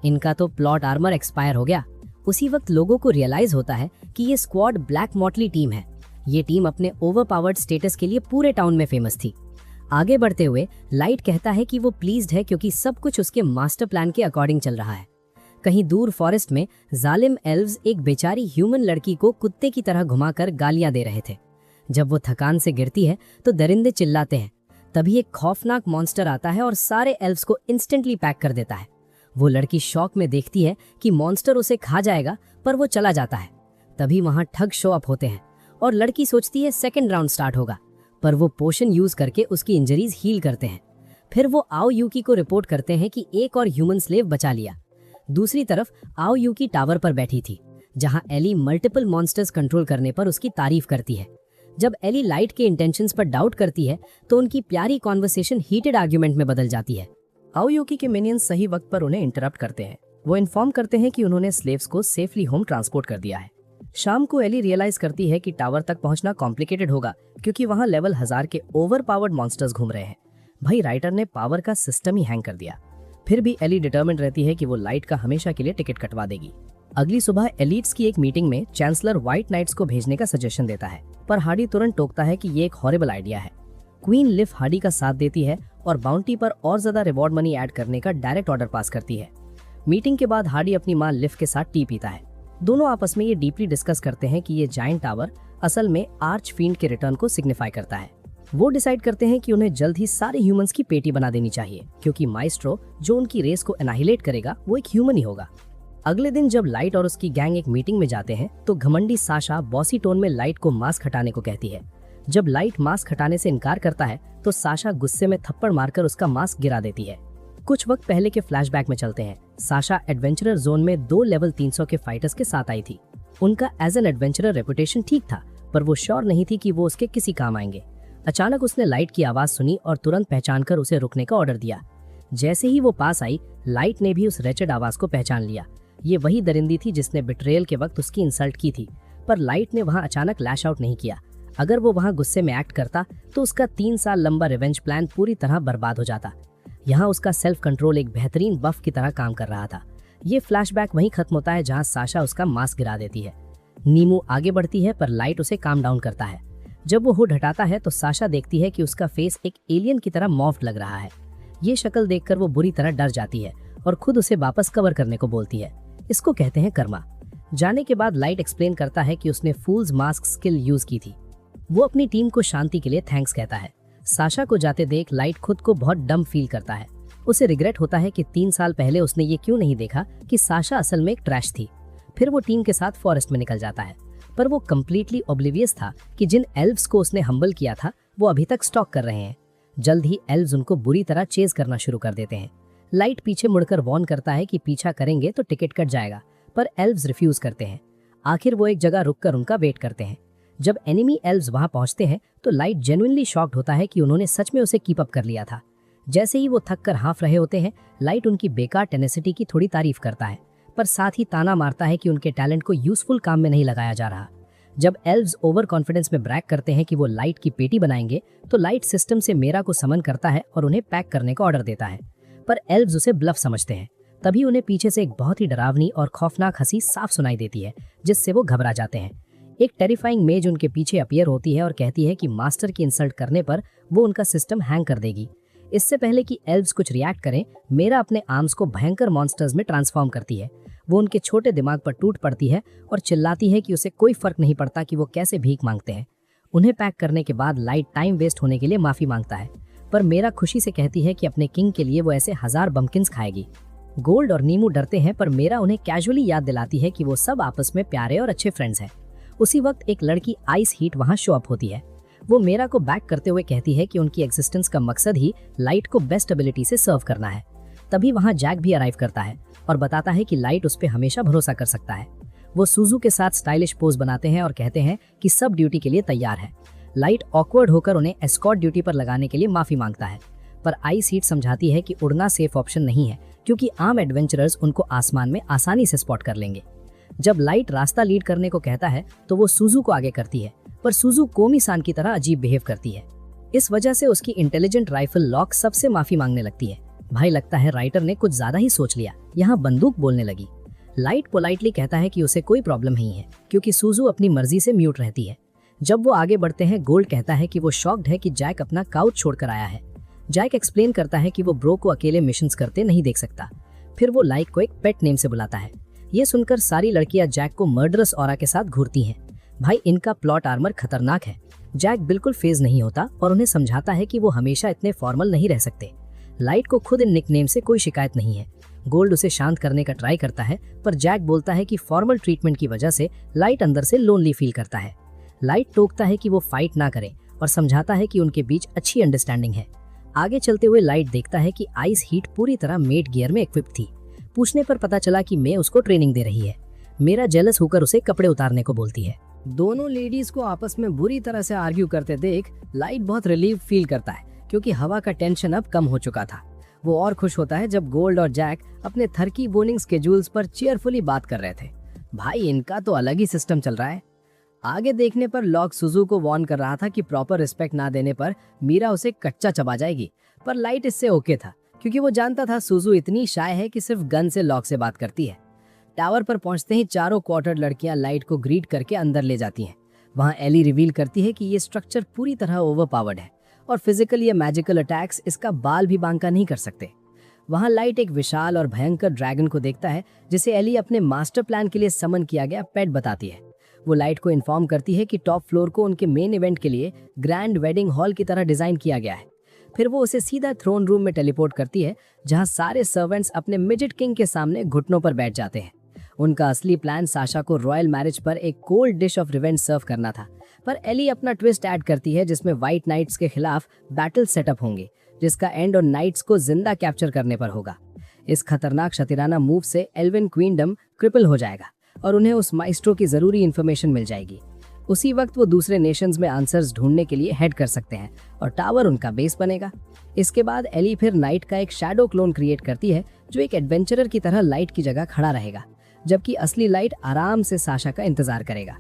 इनका तो प्लॉट आर्मर एक्सपायर हो गया। उसी वक्त लोगों को रियलाइज होता है कि ये स्क्वाड ब्लैक मॉटली टीम है। ये टीम अपने ओवरपावर्ड स्टेटस के लिए पूरे टाउन में फेमस थी। आगे बढ़ते हुए लाइट कहता है कि वो प्लीज्ड है क्योंकि सब कुछ उसके मास्टर प्लान के अकॉर्डिंग चल रहा है। कहीं दूर फॉरेस्ट में जालिम एल्व्स एक बेचारी ह्यूमन लड़की को कुत्ते की तरह घुमाकर गालियां दे रहे थे। जब वो थकान से गिरती है तो दरिंदे चिल्लाते हैं। तभी एक खौफनाक मॉन्स्टर आता है और सारे एल्व्स को इंस्टेंटली पैक कर देता है। वो लड़की शॉक में देखती है कि मॉन्स्टर उसे खा जाएगा, पर वो चला जाता है। तभी वहां ठग शो अप होते हैं और लड़की सोचती है सेकंड राउंड स्टार्ट होगा, पर वो पोशन यूज करके उसकी इंजरीज हील करते हैं। फिर वो आओ यूकी को रिपोर्ट करते हैं कि एक और ह्यूमन स्लेव बचा लिया। दूसरी तरफ आओ यूकी टावर पर बैठी थी, जहां एली मल्टीपल मॉन्स्टर्स कंट्रोल करने पर उसकी तारीफ करती है। जब एली लाइट के इंटेंशंस पर डाउट करती है तो उनकी प्यारी कॉन्वर्सेशन हीटेड आर्ग्यूमेंट में बदल जाती है। आओ यूकी के मिनियंस सही वक्त पर उन्हें इंटरप्ट करते हैं। वो इन्फॉर्म करते हैं कि उन्होंने स्लेव्स को सेफली होम ट्रांसपोर्ट कर दिया है। शाम को एली रियलाइज करती है कि टावर तक पहुंचना कॉम्प्लिकेटेड होगा क्योंकि वहां लेवल 1000 के ओवर पावर्ड मॉन्स्टर्स घूम रहे हैं। भाई राइटर ने पावर का सिस्टम ही हैंग कर दिया। फिर भी एली डिटर्मिन्ड रहती है कि वो लाइट का हमेशा के लिए टिकट कटवा देगी। अगली सुबह एलिट्स की एक मीटिंग में चांसलर व्हाइट नाइट्स को भेजने का सजेशन देता है, पर हार्डी तुरंत टोकता है कि ये एक हॉरिबल आइडिया है। क्वीन लिफ हार्डी का साथ देती है और बाउंटी पर और ज्यादा रिवॉर्ड मनी ऐड करने का डायरेक्ट ऑर्डर पास करती है। मीटिंग के बाद हार्डी अपनी मां लिफ के साथ टी पीता है। दोनों आपस में ये डीपली डिस्कस करते हैं कि ये जायंट टावर असल में आर्च फील्ड के रिटर्न को सिग्निफाई करता है। वो डिसाइड करते हैं कि उन्हें जल्द ही सारे ह्यूमंस की पेटी बना देनी चाहिए, क्योंकि माइस्ट्रो जो उनकी रेस को एनाहिलेट करेगा वो एक ह्यूमन ही होगा। अगले दिन जब लाइट और उसकी गैंग एक मीटिंग में जाते हैं तो घमंडी साशा बॉसी टोन में लाइट को मास्क हटाने को कहती है। जब लाइट मास्क हटाने से इनकार करता है तो साशा गुस्से में थप्पड़ मारकर उसका मास्क गिरा देती है। कुछ वक्त पहले के फ्लैशबैक में चलते हैं। साशा एडवेंचरर जोन में 2 लेवल 300 के फाइटर्स के साथ आई थी। उनका एज एन एडवेंचरर रेपुटेशन ठीक था, पर वो श्योर नहीं थी कि वो उसके किसी काम आएंगे। अचानक उसने लाइट की आवाज सुनी और तुरंत पहचानकर उसे रुकने का ऑर्डर दिया। जैसे ही वो पास आई, लाइट ने भी उस रेचेड आवाज को पहचान लिया। ये वही दरिंदी थी जिसने बिट्रेयल के वक्त उसकी इंसल्ट की थी, पर लाइट ने वहां अचानक लैश आउट नहीं किया। अगर वो वहां गुस्से में एक्ट करता तो उसका 3 साल लंबा रिवेंज प्लान पूरी तरह बर्बाद हो जाता। यहाँ उसका सेल्फ कंट्रोल एक बेहतरीन बफ की तरह काम कर रहा था। ये फ्लैशबैक वहीं खत्म होता है जहाँ साशा उसका मास्क गिरा देती है। नीमू आगे बढ़ती है पर लाइट उसे काम डाउन करता है। जब वो हुड हटाता है तो साशा देखती है कि उसका फेस एक एलियन की तरह मॉर्फ्ड लग रहा है। ये शक्ल देखकर वो बुरी तरह डर जाती है और खुद उसे वापस कवर करने को बोलती है। इसको कहते हैं कर्मा। जाने के बाद लाइट एक्सप्लेन करता है कि उसने फूल्स मास्क स्किल यूज की थी। वो अपनी टीम को शांति के लिए थैंक्स कहता है। साशा को जाते देख लाइट खुद को बहुत डम फील करता है। उसे रिग्रेट होता है कि 3 साल पहले उसने ये क्यों नहीं देखा कि साशा असल में एक ट्रैश थी। फिर वो टीम के साथ फॉरेस्ट में निकल जाता है, पर वो कम्प्लीटली ऑब्लिवियस था कि जिन एल्व्स को उसने हम्बल किया था वो अभी तक स्टॉक कर रहे हैं। जल्द ही एल्व्स उनको बुरी तरह चेज करना शुरू कर देते हैं। लाइट पीछे मुड़कर वॉर्न करता है कि पीछा करेंगे तो टिकट कट जाएगा, पर एल्व्स रिफ्यूज करते हैं। आखिर वो एक जगह रुककर उनका वेट करते हैं। जब एनिमी एल्व्स वहां पहुंचते हैं तो लाइट जेन्युइनली शॉक्ड होता है कि उन्होंने सच में उसे कीप अप कर लिया था। जैसे ही वो थक कर हाफ रहे होते हैं, लाइट उनकी बेकार टेनेसिटी की थोड़ी तारीफ करता है, पर साथ ही ताना मारता है कि उनके टैलेंट को यूजफुल काम में नहीं लगाया जा रहा। जब एल्व्स ओवर कॉन्फिडेंस में ब्रैग करते हैं कि वो लाइट की पेटी बनाएंगे तो लाइट सिस्टम से मेरा को समन करता है और उन्हें पैक करने का ऑर्डर देता है, पर एल्व्स उसे ब्लफ समझते हैं। तभी उन्हें पीछे से एक बहुत ही डरावनी और खौफनाक हंसी साफ सुनाई देती है, जिससे वो घबरा जाते हैं। एक टेरिफाइंग मेज उनके पीछे अपीयर होती है और कहती है कि मास्टर की इंसल्ट करने पर वो उनका सिस्टम हैंग कर देगी। इससे पहले कि एल्व्स कुछ रिएक्ट करें, मेरा अपने आर्म्स को भयंकर मॉन्स्टर्स में ट्रांसफॉर्म करती है। वो उनके छोटे दिमाग पर टूट पड़ती है और चिल्लाती है कि उसे कोई फर्क नहीं पड़ता कि वो कैसे भीख मांगते हैं। उन्हें पैक करने के बाद लाइट टाइम वेस्ट होने के लिए माफी मांगता है, पर मेरा खुशी से कहती है कि अपने किंग के लिए वो ऐसे 1000 बम्किन्स खाएगी। गोल्ड और नीमू डरते हैं, पर मेरा उन्हें कैजुअली याद दिलाती है कि वो सब आपस में प्यारे और अच्छे फ्रेंड्स हैं। उसी वक्त एक लड़की आइस हीट वहां शो अप होती है। वो मेरा को बैक करते हुए कहती है कि उनकी एग्जिस्टेंस का मकसद ही लाइट को बेस्ट एबिलिटी से सर्व करना है। तभी वहां जैक भी अराइव करता है और बताता है कि लाइट उस पर हमेशा भरोसा कर सकता है। वो सुजू के साथ स्टाइलिश पोज बनाते हैं और कहते हैं कि सब ड्यूटी के लिए तैयार है। लाइट ऑकवर्ड होकर उन्हें एस्कॉर्ट ड्यूटी पर लगाने के लिए माफी मांगता है, पर आइस हीट समझाती है कि उड़ना सेफ ऑप्शन नहीं है, क्योंकि आम एडवेंचरर्स उनको आसमान में आसानी से स्पॉट कर लेंगे। जब लाइट रास्ता लीड करने को कहता है तो वो सुजू को आगे करती है, पर सुजू कोमी सान की तरह अजीब बिहेव करती है। इस वजह से उसकी इंटेलिजेंट राइफल लॉक सबसे माफी मांगने लगती है। भाई लगता है राइटर ने कुछ ज्यादा ही सोच लिया, यहाँ बंदूक बोलने लगी। लाइट पोलाइटली कहता है कि उसे कोई प्रॉब्लम नहीं है, क्योंकि सुजू अपनी मर्जी से म्यूट रहती है। जब वो आगे बढ़ते हैं, गोल्ड कहता है कि वो शॉक्ड है कि जैक अपना काउच छोड़कर आया है। जैक एक्सप्लेन करता है कि वो ब्रो को अकेले मिशंस करते नहीं देख सकता। फिर वो लाइक को एक पेट नेम से बुलाता है। ये सुनकर सारी लड़कियां जैक को मर्डरस ऑरा के साथ घूरती हैं। भाई इनका प्लॉट आर्मर खतरनाक है। जैक बिल्कुल फेज नहीं होता और उन्हें समझाता है कि वो हमेशा इतने फॉर्मल नहीं रह सकते। लाइट को खुद इन निकनेम से कोई शिकायत नहीं है। गोल्ड उसे शांत करने का ट्राई करता है, पर जैक बोलता है कि फॉर्मल ट्रीटमेंट की वजह से लाइट अंदर से लोनली फील करता है। लाइट टोकता है कि वो फाइट ना करे और समझाता है कि उनके बीच अच्छी अंडरस्टैंडिंग है। आगे चलते हुए लाइट देखता है कि आइस हीट पूरी तरह मेट गियर में इक्विप थी। पूछने पर पता चला कि मैं उसको ट्रेनिंग दे रही है। मेरा जेलस होकर उसे कपड़े उतारने को बोलती है। दोनों लेडीज को आपस में बुरी तरह से आर्ग्यू करते देख लाइट बहुत रिलीव फील करता है, क्योंकि हवा का टेंशन अब कम हो चुका था। वो और खुश होता है जब गोल्ड और जैक अपने थर्की बोर्निंग स्केड्यूल्स पर चेयरफुली बात कर रहे थे। भाई इनका तो अलग ही सिस्टम चल रहा है। आगे देखने पर लॉक सुजू को वार्न कर रहा था कि प्रॉपर रिस्पेक्ट ना देने पर मीरा उसे कच्चा चबा जाएगी, पर लाइट इससे ओके था, क्योंकि वो जानता था सुजू इतनी शाय है कि सिर्फ गन से लॉक से बात करती है। टावर पर पहुंचते ही चारों क्वार्टर लड़कियां लाइट को ग्रीट करके अंदर ले जाती हैं। वहां एली रिवील करती है कि ये स्ट्रक्चर पूरी तरह ओवरपावर्ड है और फिजिकल या मैजिकल अटैक्स इसका बाल भी बांका नहीं कर सकते। वहां लाइट एक विशाल और भयंकर ड्रैगन को देखता है, जिसे एली अपने मास्टर प्लान के लिए समन किया गया पेट बताती है। वो लाइट को इन्फॉर्म करती है कि टॉप फ्लोर को उनके मेन इवेंट के लिए ग्रैंड वेडिंग हॉल की तरह डिजाइन किया गया है। फिर वो उसे सीधा थ्रोन रूम में टेलीपोर्ट करती है, जहां सारे सर्वेंट्स अपने मिडिट किंग के सामने घुटनों पर बैठ जाते हैं। उनका असली प्लान साशा को रॉयल मैरिज पर एक कोल्ड डिश ऑफ रिवेंज सर्व करना था, पर एली अपना ट्विस्ट ऐड करती है, जिसमें व्हाइट नाइट्स के खिलाफ बैटल सेटअप होंगे, जिसका एंड और नाइट्स को जिंदा कैप्चर करने पर होगा। इस खतरनाक शतिराना मूव से एल्विन क्वीनडम क्रिपल हो जाएगा और उन्हें उस माइस्ट्रो की जरूरी इन्फॉर्मेशन मिल जाएगी। उसी वक्त वो दूसरे नेशंस में आंसर्स ढूंढने के लिए हेड कर सकते हैं और टावर उनका बेस बनेगा। इसके बाद एली फिर नाइट का एक शैडो क्लोन क्रिएट करती है, जो एक एडवेंचरर की तरह लाइट की जगह खड़ा रहेगा, जबकि असली लाइट आराम से साशा का इंतजार करेगा।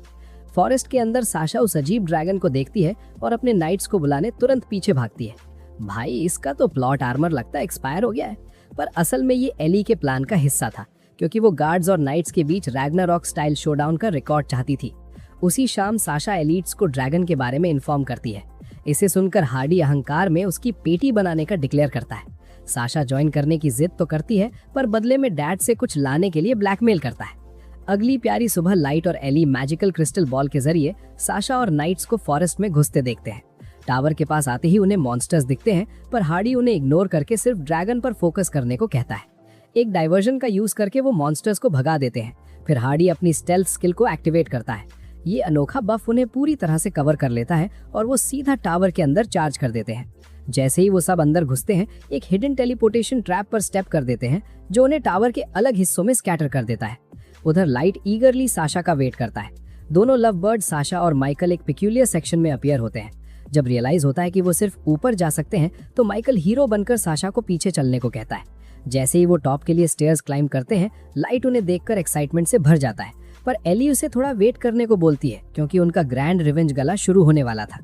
फॉरेस्ट के अंदर साशा उस अजीब ड्रैगन को देखती है और अपने नाइट्स को बुलाने तुरंत पीछे भागती है। भाई इसका तो प्लॉट आर्मर लगता है एक्सपायर हो गया है, पर असल में ये एली के प्लान का हिस्सा था, क्योंकि वो गार्ड्स और नाइट्स के बीच रैग्नारॉक स्टाइल शोडाउन का रिकॉर्ड चाहती थी। उसी शाम साशा एलिट्स को ड्रैगन के बारे में इन्फॉर्म करती है। इसे सुनकर हार्डी अहंकार में उसकी पेटी बनाने का डिक्लेयर करता है। साशा ज्वाइन करने की जिद तो करती है, पर बदले में डैड से कुछ लाने के लिए ब्लैकमेल करता है। अगली प्यारी सुबह लाइट और एली मैजिकल क्रिस्टल बॉल के जरिए साशा और नाइट्स को फॉरेस्ट में घुसते देखते हैं। टावर के पास आते ही उन्हें मॉन्स्टर्स दिखते हैं, पर हार्डी उन्हें इग्नोर करके सिर्फ ड्रैगन पर फोकस करने को कहता है। एक डाइवर्जन का यूज करके वो मॉन्स्टर्स को भगा देते हैं। फिर हार्डी अपनी स्टेल्थ स्किल को एक्टिवेट करता है। ये अनोखा बफ उन्हें पूरी तरह से कवर कर लेता है और वो सीधा टावर के अंदर चार्ज कर देते हैं। जैसे ही वो सब अंदर घुसते हैं, एक हिडन टेलीपोर्टेशन ट्रैप पर स्टेप कर देते हैं, जो उन्हें टावर के अलग हिस्सों में स्कैटर कर देता है। उधर लाइट ईगरली साशा का वेट करता है। दोनों लव बर्ड साशा और माइकल एक पिक्यूलियर सेक्शन में अपीयर होते हैं। जब रियलाइज होता है कि वो सिर्फ ऊपर जा सकते हैं, तो माइकल हीरो बनकर साशा को पीछे चलने को कहता है। जैसे ही वो टॉप के लिए स्टेयर्स क्लाइंब करते हैं, लाइट उन्हें देखकर एक्साइटमेंट से भर जाता है, पर एली उसे थोड़ा वेट करने को बोलती है, क्योंकि उनका ग्रैंड रिवेंज गला शुरू होने वाला था।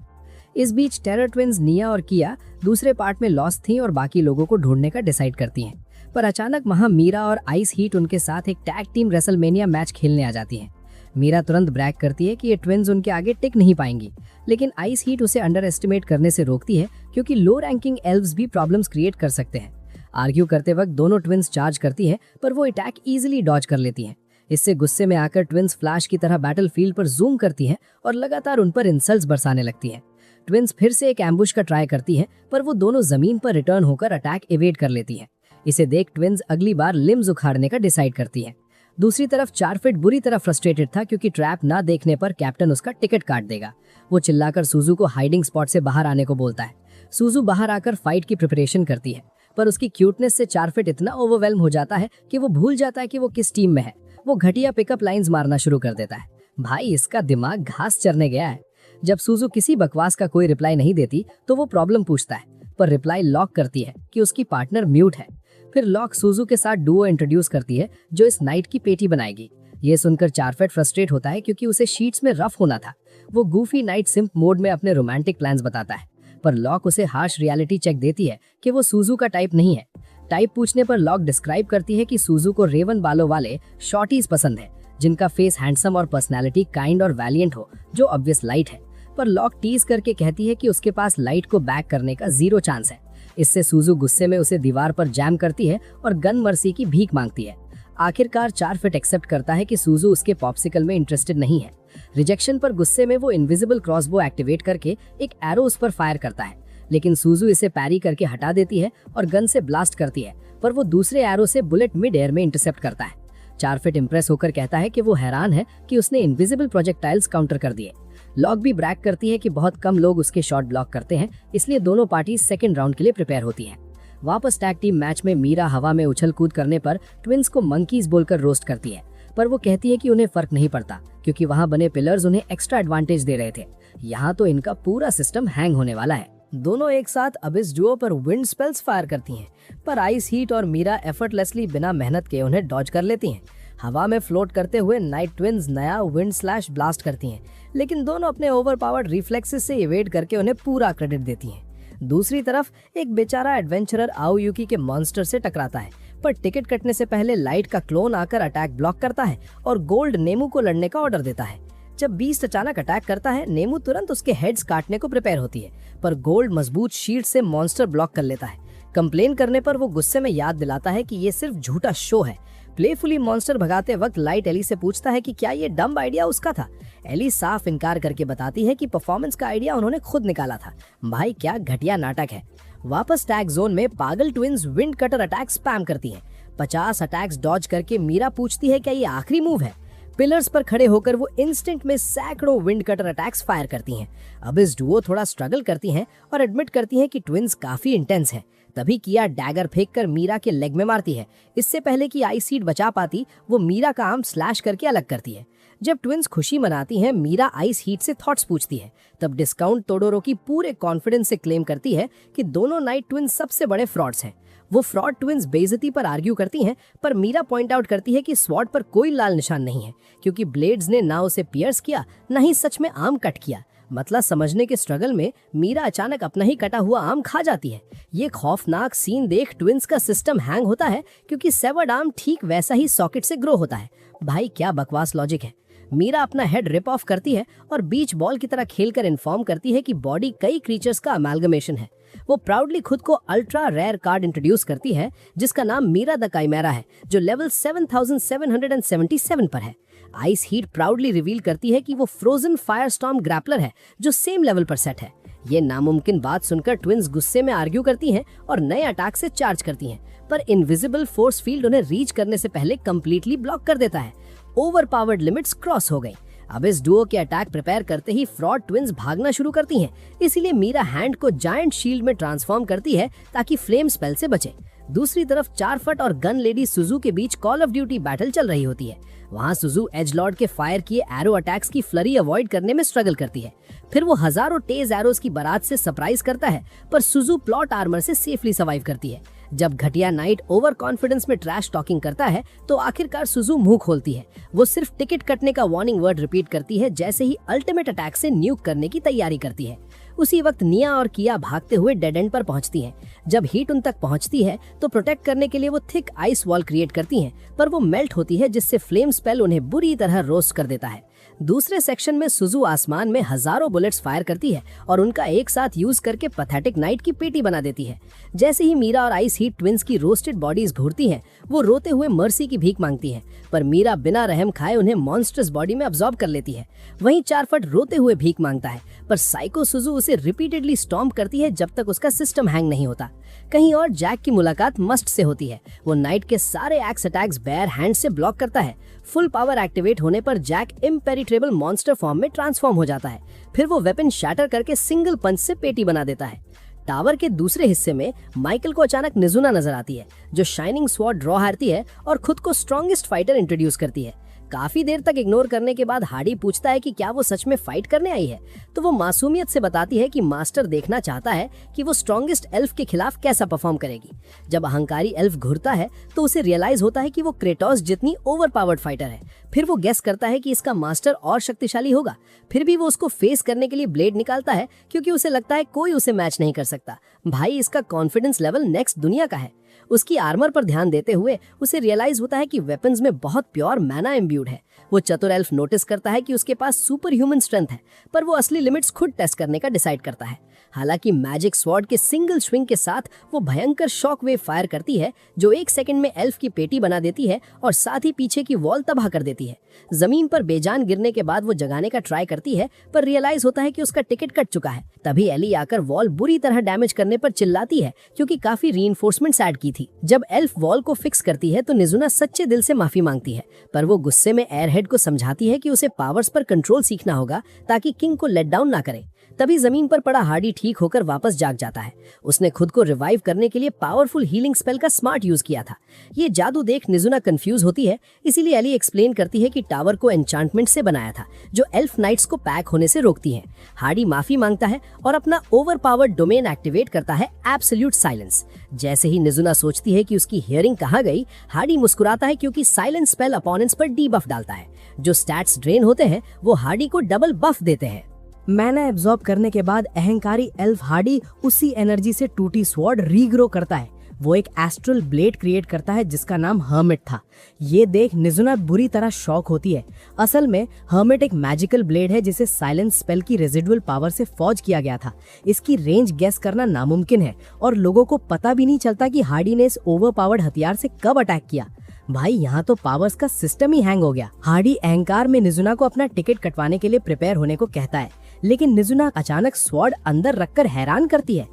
इस बीच टेरर ट्विंस निया और किया दूसरे पार्ट में लॉस्ट थी और बाकी लोगों को ढूंढने का डिसाइड करती हैं। पर अचानक वहां मीरा और आइस हीट उनके साथ एक टैग टीम रेसलमेनिया मैच खेलने आ जाती हैं। मीरा तुरंत ब्रैग करती है कि ये ट्विंस उनके आगे टिक नहीं पाएंगी, लेकिन आइस हीट उसे अंडर एस्टिमेट करने से रोकती है, क्योंकि लो रैंकिंग एल्व्स भी प्रॉब्लम्स क्रिएट कर सकते हैं। आर्ग्यू करते वक्त दोनों ट्विंस चार्ज करती हैं, पर वो अटैक इजीली डॉज कर लेती हैं। इससे गुस्से में आकर ट्विंस फ्लैश की तरह बैटलफील्ड पर जूम करती हैं और लगातार उन पर इंसल्ट्स बरसाने लगती हैं। ट्विंस फिर से एक एम्बुश का ट्राई करती हैं, पर वो दोनों जमीन पर रिटर्न होकर अटैक एवेड कर लेती हैं। इसे देख ट्विंस अगली बार लिम्स उखाड़ने का डिसाइड करती हैं। दूसरी तरफ चारफिट बुरी तरह फ्रस्ट्रेटेड था, क्योंकि ट्रैप ना देखने पर कैप्टन उसका टिकट काट देगा। वो चिल्लाकर सुजू को हाइडिंग स्पॉट से बाहर आने को बोलता है। सुजू बाहर आकर फाइट की प्रिपरेशन करती है, पर उसकी क्यूटनेस से चारफिट इतना ओवरवेल्म हो जाता है कि वो भूल जाता है कि वो किस टीम में है। वो घटिया पिकअप लाइंस मारना शुरू कर देता है। भाई इसका दिमाग घास चरने गया है। जब सुजू किसी बकवास का कोई रिप्लाई नहीं देती, तो वो प्रॉब्लम पूछता है, पर रिप्लाई लॉक करती है कि उसकी पार्टनर म्यूट है। फिर लॉक सुजू के साथ डुओ इंट्रोड्यूस करती है जो इस नाइट की पेटी बनाएगी। ये सुनकर चारफेट फ्रस्ट्रेट होता है क्योंकि उसे शीट्स में रफ होना था। वो गूफी नाइट सिम्प मोड में अपने रोमांटिक प्लान्स बताता है, पर लॉक उसे हार्श रियलिटी चेक देती है कि वो सुजू का टाइप नहीं है। टाइप पूछने पर लॉक डिस्क्राइब करती है कि सुजू को रेवन बालों वाले शॉर्टीज पसंद है, जिनका फेस हैंडसम और पर्सनैलिटी काइंड और वैलियंट हो, जो ऑब्वियस लाइट है। पर लॉक टीज करके कहती है कि उसके पास लाइट को बैक करने का 0 चांस है। इससे सुजू गुस्से में उसे दीवार पर जैम करती है और गन मर्सी की भीख मांगती है। आखिरकार चारफेट एक्सेप्ट करता है कि सुजू उसके पॉप्सिकल में इंटरेस्टेड नहीं है। रिजेक्शन पर गुस्से में वो इनविजिबल क्रॉसबो एक्टिवेट करके एक एरो उस पर फायर करता है, लेकिन सुजू इसे पैरी करके हटा देती है और गन से ब्लास्ट करती है, पर वो दूसरे एरो से बुलेट मिड एयर में इंटरसेप्ट करता है। चारफेट इंप्रेस होकर कहता है कि वो हैरान है कि उसने इनविजिबल प्रोजेक्टाइल्स काउंटर कर दिए। लॉक भी ब्रैग करती है कि बहुत कम लोग उसके शॉट ब्लॉक करते हैं, इसलिए दोनों पार्टी सेकंड राउंड के लिए प्रिपेयर होती हैं। वापस टैग टीम मैच में मीरा हवा में उछल कूद करने पर ट्विंस को मंकीज बोलकर रोस्ट करती है, पर वो कहती है कि उन्हें फर्क नहीं पड़ता क्योंकि वहां बने पिलर्स उन्हें एक्स्ट्रा एडवांटेज दे रहे थे। यहाँ तो इनका पूरा सिस्टम हैंग होने वाला है। दोनों एक साथ अबिस डुओ पर विंड स्पेल्स फायर करती हैं, पर आइस हीट और मीरा एफर्टलेसली बिना मेहनत के उन्हें डॉज कर लेती हैं। हवा में फ्लोट करते हुए नाइट ट्विंस नया विंड स्लैश ब्लास्ट करती हैं, लेकिन दोनों अपने ओवरपावर्ड रिफ्लेक्सेस से इवेड करके उन्हें पूरा क्रेडिट देती हैं। दूसरी तरफ एक बेचारा एडवेंचरर आओयुकी के मॉन्स्टर से टकराता है, पर टिकट कटने से पहले लाइट का क्लोन आकर अटैक ब्लॉक करता है और गोल्ड नेमू को लड़ने का ऑर्डर देता है। जब बीस्ट अचानक अटैक करता है, नेमू तुरंत उसके हेड्स काटने को प्रिपेयर होती है, पर गोल्ड मजबूत शील्ड से मॉन्स्टर ब्लॉक कर लेता है। कंप्लेन करने पर वो गुस्से में याद दिलाता है कि ये सिर्फ झूठा शो है। प्लेफुली मॉन्स्टर भगाते वक्त लाइट एली से पूछता है कि क्या ये डम्ब आइडिया उसका था। एली साफ इनकार करके बताती है कि परफॉर्मेंस का आइडिया उन्होंने खुद निकाला था। भाई क्या घटिया नाटक है। वापस टैग जोन में पागल twins wind cutter attack spam करती हैं। 50 अटैक्स डॉज करके मीरा पूछती है क्या ये आखिरी मूव है। पिलर्स पर खड़े होकर वो इंस्टेंट में सैकड़ों विंड कटर अटैक्स फायर करती हैं। अब इस डुओ थोड़ा स्ट्रगल करती हैं और एडमिट करती हैं कि ट्विंस काफी इंटेंस है। तभी किया डैगर फेंककर मीरा के लेग में मारती है। इससे पहले कि आइस हीट बचा पाती, वो मीरा का आर्म स्लैश करके अलग करती है। जब ट्विंस खुशी मनाती हैं, मीरा आइस हीट से थॉट्स पूछती है। तब डिस्काउंट तोडोरोकी पूरे कॉन्फिडेंस से क्लेम करती है कि दोनों नाइट ट्विंस सबसे बड़े फ्रॉड्स हैं। वो फ्रॉड ट्विंस बेइज्जती पर आर्ग्यू करती हैं, पर मीरा पॉइंट आउट करती है कि स्वॉर्ड पर कोई लाल निशान नहीं है, क्योंकि ब्लेड्स ने ना उसे पियर्स किया, ना ही सच में आर्म कट किया। मतलब समझने के स्ट्रगल में मीरा अचानक अपना ही कटा हुआ आर्म खा जाती है। ये खौफनाक सीन देख ट्विंस का सिस्टम हैंग होता है, क्योंकि सेवर्ड आर्म ठीक वैसा ही सॉकेट से ग्रो होता है। भाई क्या बकवास लॉजिक है। मीरा अपना हेड रिप ऑफ करती है और बीच बॉल की तरह खेलकर इन्फॉर्म करती है कि बॉडी कई क्रीचर्स का अमेलगमेशन है। वो प्राउडली खुद को अल्ट्रा रेयर कार्ड इंट्रोड्यूस करती है, जिसका नाम मीरा द काइमेरा है, जो लेवल 7777 पर है। आइस हीट प्राउडली रिवील करती है कि वो फ्रोजन फायर स्टॉर्म ग्रैपलर है, जो सेम लेवल पर सेट है। ये नामुमकिन बात सुनकर ट्विंस गुस्से में आर्ग्यू करती हैं और नए अटैक से चार्ज करती हैं, पर इनविजिबल फोर्स फील्ड उन्हें रीच करने से पहले कंप्लीटली ब्लॉक कर देता है। ओवर पावर्ड लिमिट्स क्रॉस हो गई। अब इस डुओ के अटैक प्रिपेयर करते ही फ्रॉड ट्विंस भागना शुरू करती हैं, इसीलिए मीरा हैंड को जायंट शील्ड में ट्रांसफॉर्म करती है ताकि फ्लेम स्पेल से बचे। दूसरी तरफ चारफट और गन लेडी सुजू के बीच कॉल ऑफ ड्यूटी बैटल चल रही होती है। वहाँ सुजू एजलॉर्ड के फायर किए एरो अटैक्स की फ्लरी अवॉइड करने में स्ट्रगल करती है। फिर वो हजारों तेज एरोस की बारात से सरप्राइज करता है, पर सुजू प्लॉट आर्मर से सेफली सर्वाइव करती है। जब घटिया नाइट ओवर कॉन्फिडेंस में ट्रैश टॉकिंग करता है, तो आखिरकार सुजू मुंह खोलती है। वो सिर्फ टिकट कटने का वार्निंग वर्ड रिपीट करती है, जैसे ही अल्टीमेट अटैक से न्यूक करने की तैयारी करती है। उसी वक्त निया और किया भागते हुए डेड एंड पर पहुंचती हैं। जब हीट उन तक पहुंचती है तो प्रोटेक्ट करने के लिए वो थिक आइस वॉल क्रिएट करती हैं, पर वो मेल्ट होती है, जिससे फ्लेम स्पेल उन्हें बुरी तरह रोस्ट कर देता है। दूसरे सेक्शन में सुजू आसमान में हजारों बुलेट्स फायर करती है और उनका एक साथ यूज करके पैथेटिक नाइट की पेटी बना देती है। जैसे ही मीरा और आइस हीट ट्विंस की रोस्टेड बॉडीज घूरती हैं, वो रोते हुए मर्सी की भीख मांगती हैं, पर मीरा बिना रहम खाए उन्हें मॉन्स्टर्स बॉडी में अब्सॉर्ब कर लेती है। वहीं चारफट रोते हुए भीख मांगता है, पर साइको सुजू उसे रिपीटेडली स्टॉम्प करती है जब तक उसका सिस्टम हैंग नहीं होता। कहीं और जैक की मुलाकात मस्ट से होती है। वो नाइट के सारे एक्स अटैक्स बेयर हैंड से ब्लॉक करता है। फुल पावर एक्टिवेट होने पर जैक इम्पेरिट्रेबल मॉन्स्टर फॉर्म में ट्रांसफॉर्म हो जाता है। फिर वो वेपन शैटर करके सिंगल पंच से पेटी बना देता है। टावर के दूसरे हिस्से में माइकल को अचानक निजुना नजर आती है, जो शाइनिंग स्वॉर्ड ड्रॉ हारती है और खुद को स्ट्रॉन्गेस्ट फाइटर इंट्रोड्यूस करती है। काफी देर तक इग्नोर करने के बाद हार्डी पूछता है कि क्या वो सच में फाइट करने आई है, तो वो मासूमियत से बताती है कि मास्टर देखना चाहता है कि वो स्ट्रॉन्गेस्ट एल्फ के खिलाफ कैसा परफॉर्म करेगी। जब अहंकारी एल्फ घुरता है तो उसे रियलाइज होता है कि वो क्रेटोस जितनी ओवर पावर्ड फाइटर है। फिर वो गेस करता है कि इसका मास्टर और शक्तिशाली होगा। फिर भी वो उसको फेस करने के लिए ब्लेड निकालता है क्योंकि उसे लगता है कोई उसे मैच नहीं कर सकता। भाई, इसका कॉन्फिडेंस लेवल नेक्स्ट दुनिया का है। उसकी आर्मर पर ध्यान देते हुए उसे रियलाइज होता है कि वेपन्स में बहुत प्योर मैना इम्ब्यूड है। वो चतुर एल्फ नोटिस करता है कि उसके पास सुपर ह्यूमन स्ट्रेंथ है, पर वो असली लिमिट्स खुद टेस्ट करने का डिसाइड करता है। हालांकि मैजिक स्वॉर्ड के सिंगल स्विंग के साथ वो भयंकर शॉक वेव फायर करती है जो 1 सेकंड में एल्फ की पेटी बना देती है और साथ ही पीछे की वॉल तबाह कर देती है। जमीन पर बेजान गिरने के बाद वो जगाने का ट्राई करती है, पर रियलाइज होता है कि उसका टिकट कट चुका है। तभी एली आकर वॉल बुरी तरह डैमेज करने पर चिल्लाती है क्योंकि काफी रीइंफोर्समेंट्स ऐड की थी। जब एल्फ वॉल को फिक्स करती है तो निजुना सच्चे दिल से माफी मांगती है, पर वो गुस्से में एयरहेड को समझाती है कि उसे पावर्स पर कंट्रोल सीखना होगा ताकि किंग को लेट डाउन ना करे। तभी जमीन पर पड़ा हार्डी ठीक होकर वापस जाग जाता है। उसने खुद को रिवाइव करने के लिए पावरफुल हीलिंग स्पेल का स्मार्ट यूज किया था। ये जादू देख निजुना कंफ्यूज होती है, इसीलिए एली एक्सप्लेन करती है कि टावर को एन्चांटमेंट से बनाया था जो एल्फ नाइट्स को पैक होने से रोकती हैं। हार्डी माफी मांगता है और अपना ओवर पावर्ड डोमेन एक्टिवेट करता है, एब्सोल्यूट साइलेंस। जैसे ही निजुना सोचती है कि उसकी हियरिंग कहाँ गई, हार्डी मुस्कुराता है क्योंकि साइलेंस स्पेल अपोनेंट्स पर डीबफ डालता है। जो स्टैट्स ड्रेन होते हैं वो हार्डी को डबल बफ देते हैं। मैना एब्जॉर्ब करने के बाद अहंकारी एल्फ हार्डी उसी एनर्जी से टूटी स्वॉर्ड रीग्रो करता है। वो एक एस्ट्रल ब्लेड क्रिएट करता है जिसका नाम हर्मिट था। ये देख निजुना बुरी तरह शॉक होती है। असल में हर्मिट एक मैजिकल ब्लेड है जिसे साइलेंस स्पेल की रेजिडुअल पावर से फॉर्ज किया गया था। इसकी रेंज गेस करना नामुमकिन है और लोगों को पता भी नहीं चलता कि हार्डी ने इस ओवर पावर्ड हथियार से कब अटैक किया। भाई, यहाँ तो पावर्स का सिस्टम ही हैंग हो गया। हार्डी अहंकार में निजुना को अपना टिकट कटवाने के लिए प्रिपेयर होने को कहता है, लेकिन निजुना अचानक स्वॉर्ड अंदर रखकर हैरान करती है।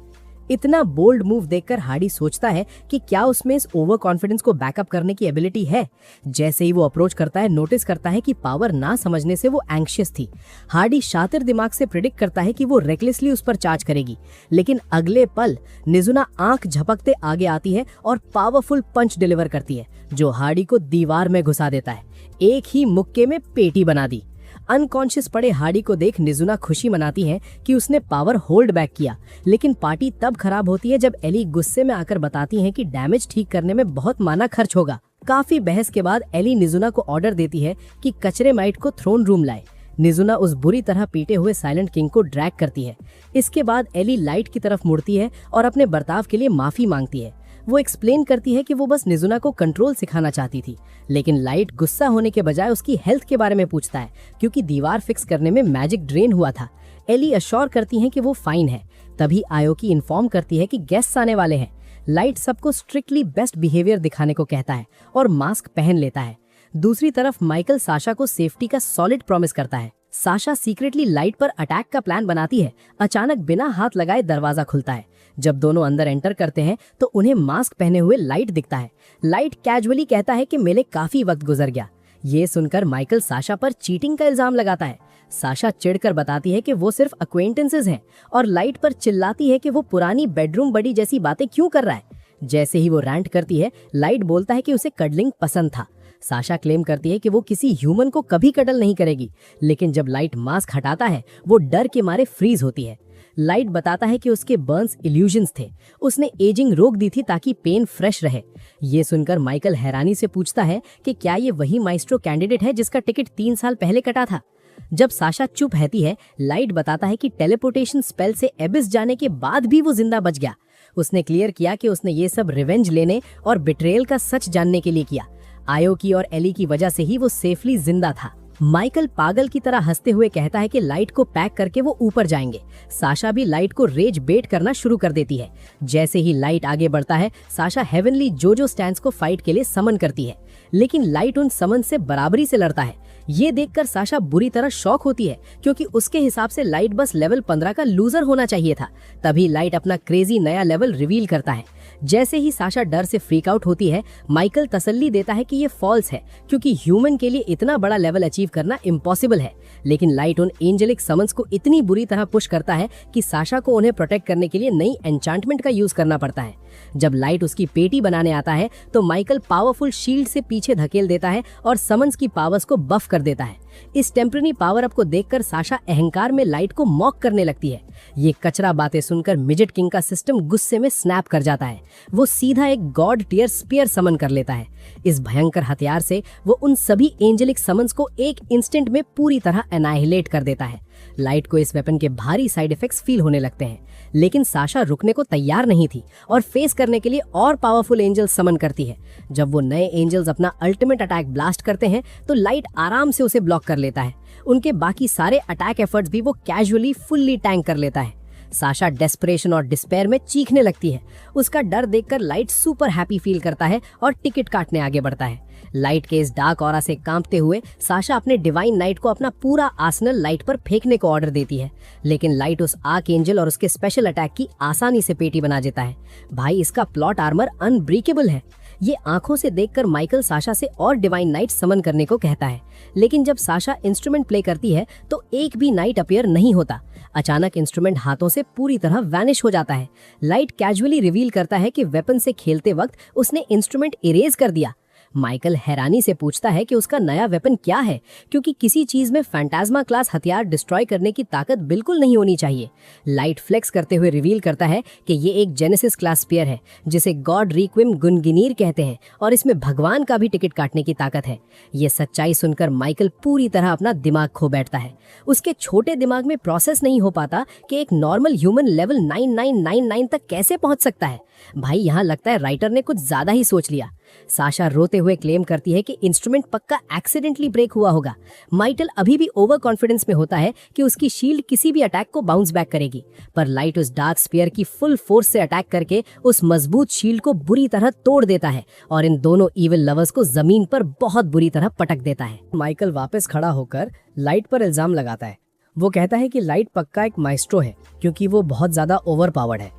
इतना बोल्ड मूव देखकर हार्डी सोचता है कि क्या उसमें इस ओवर कॉन्फिडेंस को बैकअप करने की एबिलिटी है। जैसे ही वो अप्रोच करता है, नोटिस करता है कि पावर ना समझने से वो एंग्शियस थी। हार्डी शातिर दिमाग से प्रिडिक्ट करता है कि वो रेकलेसली उस पर चार्ज करेगी, लेकिन अगले पल निजुना आंख झपकते आगे आती है और पावरफुल पंच डिलीवर करती है जो हार्डी को दीवार में घुसा देता है। एक ही मुक्के में पेटी बना दी। अनकॉन्शियस पड़े हार्डी को देख निजुना खुशी मनाती है कि उसने पावर होल्ड बैक किया, लेकिन पार्टी तब खराब होती है जब एली गुस्से में आकर बताती है कि डैमेज ठीक करने में बहुत माना खर्च होगा। काफी बहस के बाद एली निजुना को ऑर्डर देती है कि कचरे माइट को थ्रोन रूम लाए। निजुना उस बुरी तरह पीटे हुए साइलेंट किंग को ड्रैग करती है। इसके बाद एली लाइट की तरफ मुड़ती है और अपने बर्ताव के लिए माफी मांगती है। वो एक्सप्लेन करती है कि वो बस निजुना को कंट्रोल सिखाना चाहती थी, लेकिन लाइट गुस्सा होने के बजाय उसकी हेल्थ के बारे में पूछता है क्योंकि दीवार फिक्स करने में मैजिक ड्रेन हुआ था। एली अश्योर करती है कि वो फाइन है। तभी आयोकी इन्फॉर्म करती है कि गेस्ट्स आने वाले हैं। लाइट सबको स्ट्रिक्टली बेस्ट बिहेवियर दिखाने को कहता है और मास्क पहन लेता है। दूसरी तरफ माइकल साशा को सेफ्टी का सॉलिड प्रॉमिस करता है। साशा सीक्रेटली लाइट पर अटैक का प्लान बनाती है। अचानक बिना हाथ लगाए दरवाजा खुलता है। जब दोनों अंदर एंटर करते हैं तो उन्हें मास्क पहने हुए लाइट दिखता है। लाइट कैजुअली कहता है कि मेले काफी वक्त गुजर गया। ये सुनकर माइकल साशा पर चीटिंग का इल्जाम लगाता है। साशा चिढ़कर बताती है कि वो सिर्फ अक्वेंटेंसेस हैं और लाइट पर चिल्लाती है कि वो पुरानी बेडरूम बडी जैसी बातें क्यों कर रहा है। जैसे ही वो रैंट करती है, लाइट बोलता है कि उसे कडलिंग पसंद था। साशा क्लेम करती है कि वो किसी ह्यूमन को कभी कडल नहीं करेगी, लेकिन जब लाइट मास्क हटाता है वो डर के मारे फ्रीज होती है। लाइट बताता है कि उसके बर्न्स इल्यूजन्स थे। उसने एजिंग रोक दी थी ताकि पेन फ्रेश रहे। ये सुनकर माइकल हैरानी से पूछता है कि क्या ये वही माइस्ट्रो कैंडिडेट है जिसका टिकट 3 साल पहले कटा था। जब साशा चुप रहती है, लाइट बताता है कि टेलीपोर्टेशन स्पेल से एबिस जाने के बाद भी वो जिंदा बच गया। उसने क्लियर किया कि उसने ये सब रिवेंज लेने और बिट्रेयल का सच जानने के लिए किया। आयोकी और एली की वजह से ही वो सेफली जिंदा था। माइकल पागल की तरह हंसते हुए कहता है कि लाइट को पैक करके वो ऊपर जाएंगे। साशा भी लाइट को रेज बेट करना शुरू कर देती है। जैसे ही लाइट आगे बढ़ता है, साशा हेवनली जोजो स्टैंस को फाइट के लिए समन करती है, लेकिन लाइट उन समन से बराबरी से लड़ता है। ये देखकर साशा बुरी तरह शॉक होती है, क्योंकि उसके हिसाब से लाइट बस लेवल 15 का लूजर होना चाहिए था। तभी लाइट अपना क्रेजी नया लेवल रिवील करता है। जैसे ही साशा डर से फ्रीक आउट होती है, माइकल तसल्ली देता है कि ये फॉल्स है, क्योंकि ह्यूमन के लिए इतना बड़ा लेवल अचीव करना इम्पॉसिबल है। लेकिन लाइट उन एंजेलिक समन्स को इतनी बुरी तरह पुश करता है कि साशा को उन्हें प्रोटेक्ट करने के लिए नई एन्चांटमेंट का यूज करना पड़ता है। जब लाइट उसकी पेटी बनाने आता है तो माइकल पावरफुल शील्ड से पीछे धकेल देता है और समन्स की पावर्स को बफ कर देता है। इस टेम्पररी पावर अप को देखकर साशा अहंकार में लाइट को मॉक करने लगती है। ये कचरा बातें सुनकर मिजेट किंग का सिस्टम गुस्से में स्नैप कर जाता है। वो सीधा एक गॉड टियर स्पीयर समन कर लेता है। इस भयंकर हथियार से वो उन सभी एंजेलिक समन्स को एक इंस्टेंट में पूरी तरह एनाहिलेट कर देता है। लाइट को इस वेपन के भारी साइड इफेक्ट्स फील होने लगते हैं, लेकिन साशा रुकने को तैयार नहीं थी और फेस करने के लिए और पावरफुल एंजल्स समन करती है। जब वो नए एंजल्स अपना अल्टीमेट अटैक ब्लास्ट करते हैं तो लाइट आराम से उसे ब्लॉक कर लेता है। उनके बाकी सारे अटैक एफर्ट्स भी वो कैजुअली फुल्ली टैंक कर लेता है। साशा डेस्परेशन और डिस्पेयर में चीखने लगती है। उसका डर देखकर लाइट सुपर हैप्पी फील करता है और टिकट काटने आगे बढ़ता है। लाइट के इस डार्क ऑरा से कांपते हुए साशा अपने डिवाइन नाइट को अपना पूरा आर्सेनल लाइट पर फेंकने को ऑर्डर देती है, लेकिन लाइट उस आर्क एंजल और उसके स्पेशल अटैक की आसानी से पेटी बना देता है। भाई, इसका प्लॉट आर्मर अनब्रेकेबल है। ये आंखों से देखकर माइकल साशा से और डिवाइन नाइट समन करने को कहता है, लेकिन जब साशा इंस्ट्रूमेंट प्ले करती है तो एक भी नाइट अपीयर नहीं होता। अचानक इंस्ट्रूमेंट हाथों से पूरी तरह वैनिश हो जाता है। लाइट कैजुअली रिवील करता है कि वेपन से खेलते वक्त उसने इंस्ट्रूमेंट इरेज कर दिया। माइकल हैरानी से पूछता है कि उसका नया वेपन क्या है, क्योंकि किसी चीज में फैंटास्मा क्लास हथियार डिस्ट्रॉय करने की ताकत बिल्कुल नहीं होनी चाहिए। लाइट फ्लेक्स करते हुए रिवील करता है कि ये एक जेनेसिस क्लास स्पीयर है, जिसे गॉड रिक्विम गुनगिनीर कहते हैं, और इसमें भगवान का भी टिकट काटने की ताकत है। ये सच्चाई सुनकर माइकल पूरी तरह अपना दिमाग खो बैठता है। उसके छोटे दिमाग में प्रोसेस नहीं हो पाता कि एक नॉर्मल ह्यूमन लेवल 9999 तक कैसे पहुंच सकता है। भाई, यहाँ लगता है राइटर ने कुछ ज्यादा ही सोच लिया। साशा रोते हुए क्लेम करती है कि इंस्ट्रूमेंट पक्का एक्सीडेंटली ब्रेक हुआ होगा। माइकल अभी भी ओवर कॉन्फिडेंस में होता है कि उसकी शील्ड किसी भी अटैक को बाउंस बैक करेगी, पर लाइट उस डार्क स्पीयर की फुल फोर्स से अटैक करके उस मजबूत शील्ड को बुरी तरह तोड़ देता है और इन दोनों इविल लवर्स को जमीन पर बहुत बुरी तरह पटक देता है। माइकल वापस खड़ा होकर लाइट पर इल्जाम लगाता है। वो कहता है कि लाइट पक्का एक माइस्ट्रो है, क्योंकि वो बहुत ज्यादा ओवर पावर्ड है।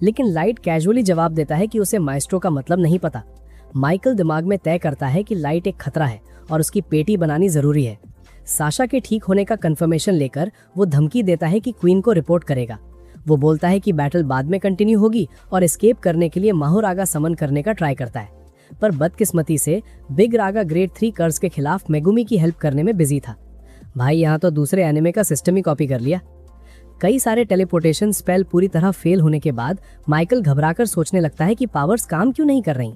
लेकिन लाइट कैजुअली जवाब देता है कि उसे माइस्ट्रो का मतलब नहीं पता। माइकल दिमाग में तय करता है कि लाइट एक खतरा है और उसकी पेटी बनानी जरूरी है। साशा के ठीक होने का कंफर्मेशन लेकर वो धमकी देता है कि क्वीन को रिपोर्ट करेगा। वो बोलता है कि बैटल बाद में कंटिन्यू होगी और एस्केप करने के लिए माहुरागा समन करने का ट्राई करता है, पर बदकिस्मती से बिग रागा ग्रेड 3 कर्ज के खिलाफ मेगुमी की हेल्प करने में बिजी था। भाई, यहाँ तो दूसरे एनिमे का सिस्टम ही कॉपी कर लिया। कई सारे टेलीपोर्टेशन स्पेल पूरी तरह फेल होने के बाद माइकल घबराकर सोचने लगता है कि पावर्स काम क्यों नहीं कर रही।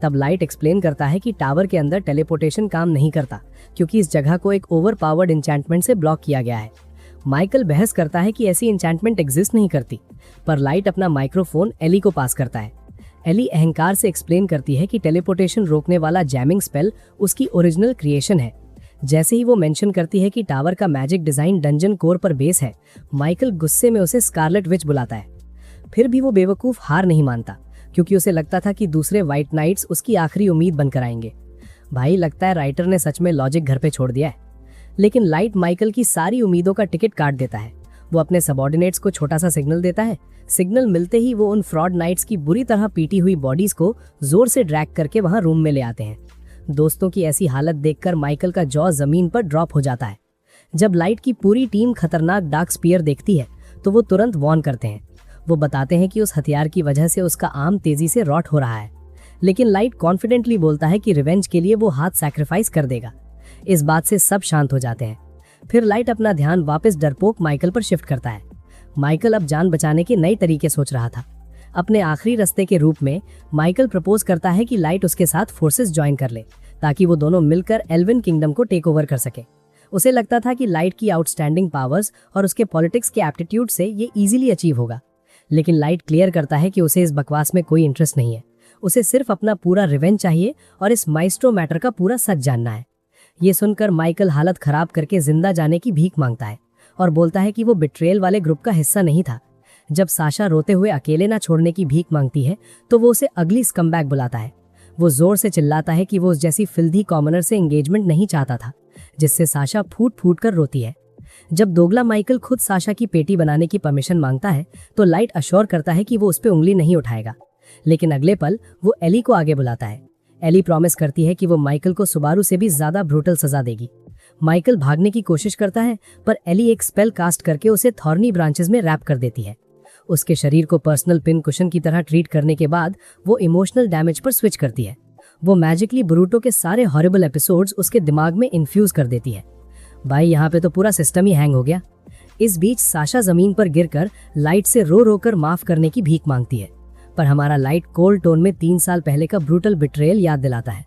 तब लाइट एक्सप्लेन करता है कि टावर के अंदर टेलीपोर्टेशन काम नहीं करता, क्योंकि इस जगह को एक ओवर पावर्ड इंचैंटमेंट से ब्लॉक किया गया है। माइकल बहस करता है कि ऐसी इंचैंटमेंट एग्जिस्ट नहीं करती, पर लाइट अपना माइक्रोफोन एली को पास करता है। एली अहंकार से एक्सप्लेन करती है कि टेलीपोर्टेशन रोकने वाला जैमिंग स्पेल उसकी ओरिजिनल क्रिएशन है। जैसे ही वो मेंशन करती है कि टावर का मैजिक डिजाइन डंजन कोर पर बेस है, माइकल गुस्से में उसे स्कारलेट विच बुलाता है। फिर भी वो बेवकूफ हार नहीं मानता, क्योंकि उसे लगता था कि दूसरे व्हाइट नाइट्स उसकी आखिरी उम्मीद बनकर आएंगे। भाई, लगता है राइटर ने सच में लॉजिक घर पे छोड़ दिया है। लेकिन लाइट माइकल की सारी उम्मीदों का टिकट काट देता है। वो अपने सबऑर्डिनेट्स को छोटा सा सिग्नल देता है। सिग्नल मिलते ही वो उन फ्रॉड नाइट्स की बुरी तरह पीटी हुई बॉडीज को जोर से ड्रैग करके वहां रूम में ले आते हैं। दोस्तों की ऐसी हालत देखकर माइकल का जॉ जमीन पर ड्रॉप हो जाता है। जब लाइट की पूरी टीम खतरनाक डार्क स्पीयर देखती है तो वो तुरंत वॉर्न करते हैं। वो बताते हैं कि उस हथियार की वजह से उसका आर्म तेजी से रॉट हो रहा है, लेकिन लाइट कॉन्फिडेंटली बोलता है कि रिवेंज के लिए वो हाथ सैक्रिफाइस कर देगा। इस बात से सब शांत हो जाते हैं। फिर लाइट अपना ध्यान वापस डरपोक माइकल पर शिफ्ट करता है। माइकल अब जान बचाने के नए तरीके सोच रहा था। अपने आखिरी रास्ते के रूप में माइकल प्रपोज करता है कि लाइट उसके साथ फोर्सेस ज्वाइन कर ले, ताकि वो दोनों मिलकर एल्विन किंगडम को टेक ओवर कर सके। उसे लगता था कि लाइट की आउटस्टैंडिंग पावर्स और उसके पॉलिटिक्स के एप्टीट्यूड से ये इजीली अचीव होगा, लेकिन लाइट क्लियर करता है कि उसे इस बकवास में कोई इंटरेस्ट नहीं है। उसे सिर्फ अपना पूरा रिवेंज चाहिए और इस माइस्ट्रो मैटर का पूरा सच जानना है। ये सुनकर माइकल हालत खराब करके जिंदा जाने की भीख मांगता है और बोलता है कि वो बिट्रेयल वाले ग्रुप का हिस्सा नहीं था। जब साशा रोते हुए अकेले ना छोड़ने की भीख मांगती है तो वो उसे अगली स्कमबैग बुलाता है। वो जोर से चिल्लाता है कि वो उस जैसी फिल्दी कॉमनर से एंगेजमेंट नहीं चाहता था, जिससे साशा फूट फूट कर रोती है। जब दोगला माइकल खुद साशा की पेटी बनाने की परमिशन मांगता है तो लाइट अश्योर करता है कि वो उस पर उंगली नहीं उठाएगा, लेकिन अगले पल वो एली को आगे बुलाता है। एली प्रॉमिस करती है कि वो माइकल को सुबारू से भी ज्यादा ब्रूटल सजा देगी। माइकल भागने की कोशिश करता है, पर एली एक स्पेल कास्ट करके उसे थॉर्नी ब्रांचेस में रैप कर देती है। उसके शरीर को पर्सनल पिन कुशन की तरह ट्रीट करने के बाद वो इमोशनल डैमेज पर स्विच करती है। वो मैजिकली ब्रूटो के सारे हॉरिबल एपिसोड्स उसके दिमाग में इन्फ्यूज कर देती है। भाई यहाँ पे तो पूरा सिस्टम ही हैंग हो गया। इस बीच साशा जमीन पर गिरकर लाइट से रो रो कर माफ करने की भीख मांगती है, पर हमारा लाइट कोल्ड टोन में 3 साल पहले का ब्रूटल बिट्रेयल याद दिलाता है।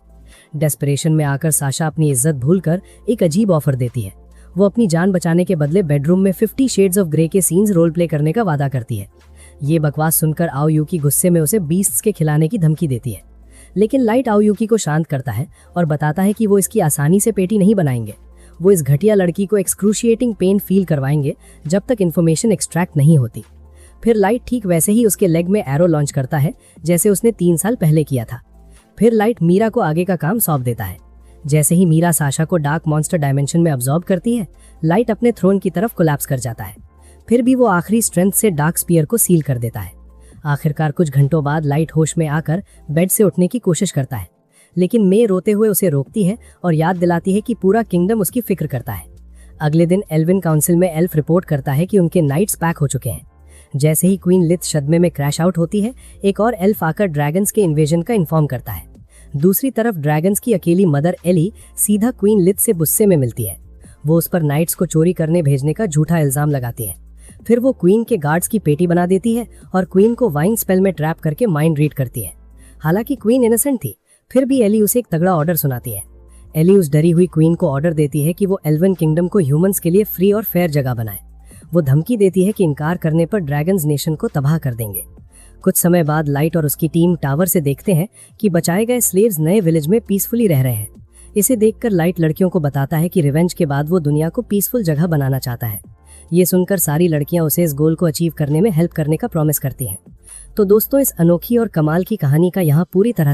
डेस्परेशन में आकर साशा अपनी इज्जत भूलकर एक अजीब ऑफर देती है। वो अपनी जान बचाने के बदले बेडरूम में 50 शेड्स ऑफ ग्रे के सीन्स रोल प्ले करने का वादा करती है। ये बकवास सुनकर आओयूकी गुस्से में उसे बीस्ट्स के खिलाने की धमकी देती है, लेकिन लाइट आओयूकी को शांत करता है और बताता है कि वो इसकी आसानी से पेटी नहीं बनाएंगे। वो इस घटिया लड़की को एक्सक्रूशिएटिंग पेन फील करवाएंगे जब तक इन्फॉर्मेशन एक्सट्रैक्ट नहीं होती। फिर लाइट ठीक वैसे ही उसके लेग में एरो लॉन्च करता है जैसे उसने 3 साल पहले किया था। फिर लाइट मीरा को आगे का काम सौंप देता है। जैसे ही मीरा साशा को डार्क मॉन्स्टर डायमेंशन में अब्सॉर्ब करती है, लाइट अपने थ्रोन की तरफ कोलैप्स कर जाता है। फिर भी वो आखिरी स्ट्रेंथ से डार्क स्पीयर को सील कर देता है। आखिरकार कुछ घंटों बाद लाइट होश में आकर बेड से उठने की कोशिश करता है, लेकिन मे रोते हुए उसे रोकती है और याद दिलाती है कि पूरा किंगडम उसकी फिक्र करता है। अगले दिन एल्विन काउंसिल में एल्फ रिपोर्ट करता है कि उनके नाइट्स पैक हो चुके हैं। जैसे ही क्वीन लिथ सदमे में क्रैश आउट होती है, एक और एल्फ आकर ड्रैगन्स के इन्वेजन का इन्फॉर्म करता है। दूसरी तरफ ड्रैगन्स की अकेली मदर एली सीधा क्वीन लिथ से गुस्से में मिलती है। वो उस पर नाइट्स को चोरी करने भेजने का झूठा इल्जाम लगाती है। फिर वो क्वीन के गार्ड्स की पेटी बना देती है और क्वीन को वाइन स्पेल में ट्रैप करके माइंड रीड करती है। हालांकि क्वीन इनोसेंट थी, फिर भी एली उसे एक तगड़ा ऑर्डर सुनाती है। एली उस डरी हुई क्वीन को ऑर्डर देती है कि वो एल्वन किंगडम को ह्यूमंस के लिए फ्री और फेयर जगह बनाए। वो धमकी देती है कि इनकार करने पर ड्रैगन्स नेशन को तबाह कर देंगे। कुछ समय बाद लाइट और उसकी टीम टावर से देखते हैं कि बचाए गए स्लेव्स नए विलेज में पीसफुली रह रहे हैं। इसे देखकर लाइट लड़कियों को बताता है कि रिवेंज के बाद वो दुनिया को पीसफुल जगह बनाना चाहता है। ये सुनकर सारी लड़कियां उसे इस गोल को अचीव करने में हेल्प करने का प्रॉमिस करती हैं। तो दोस्तों, इस अनोखी और कमाल की कहानी का यहाँ पूरी तरह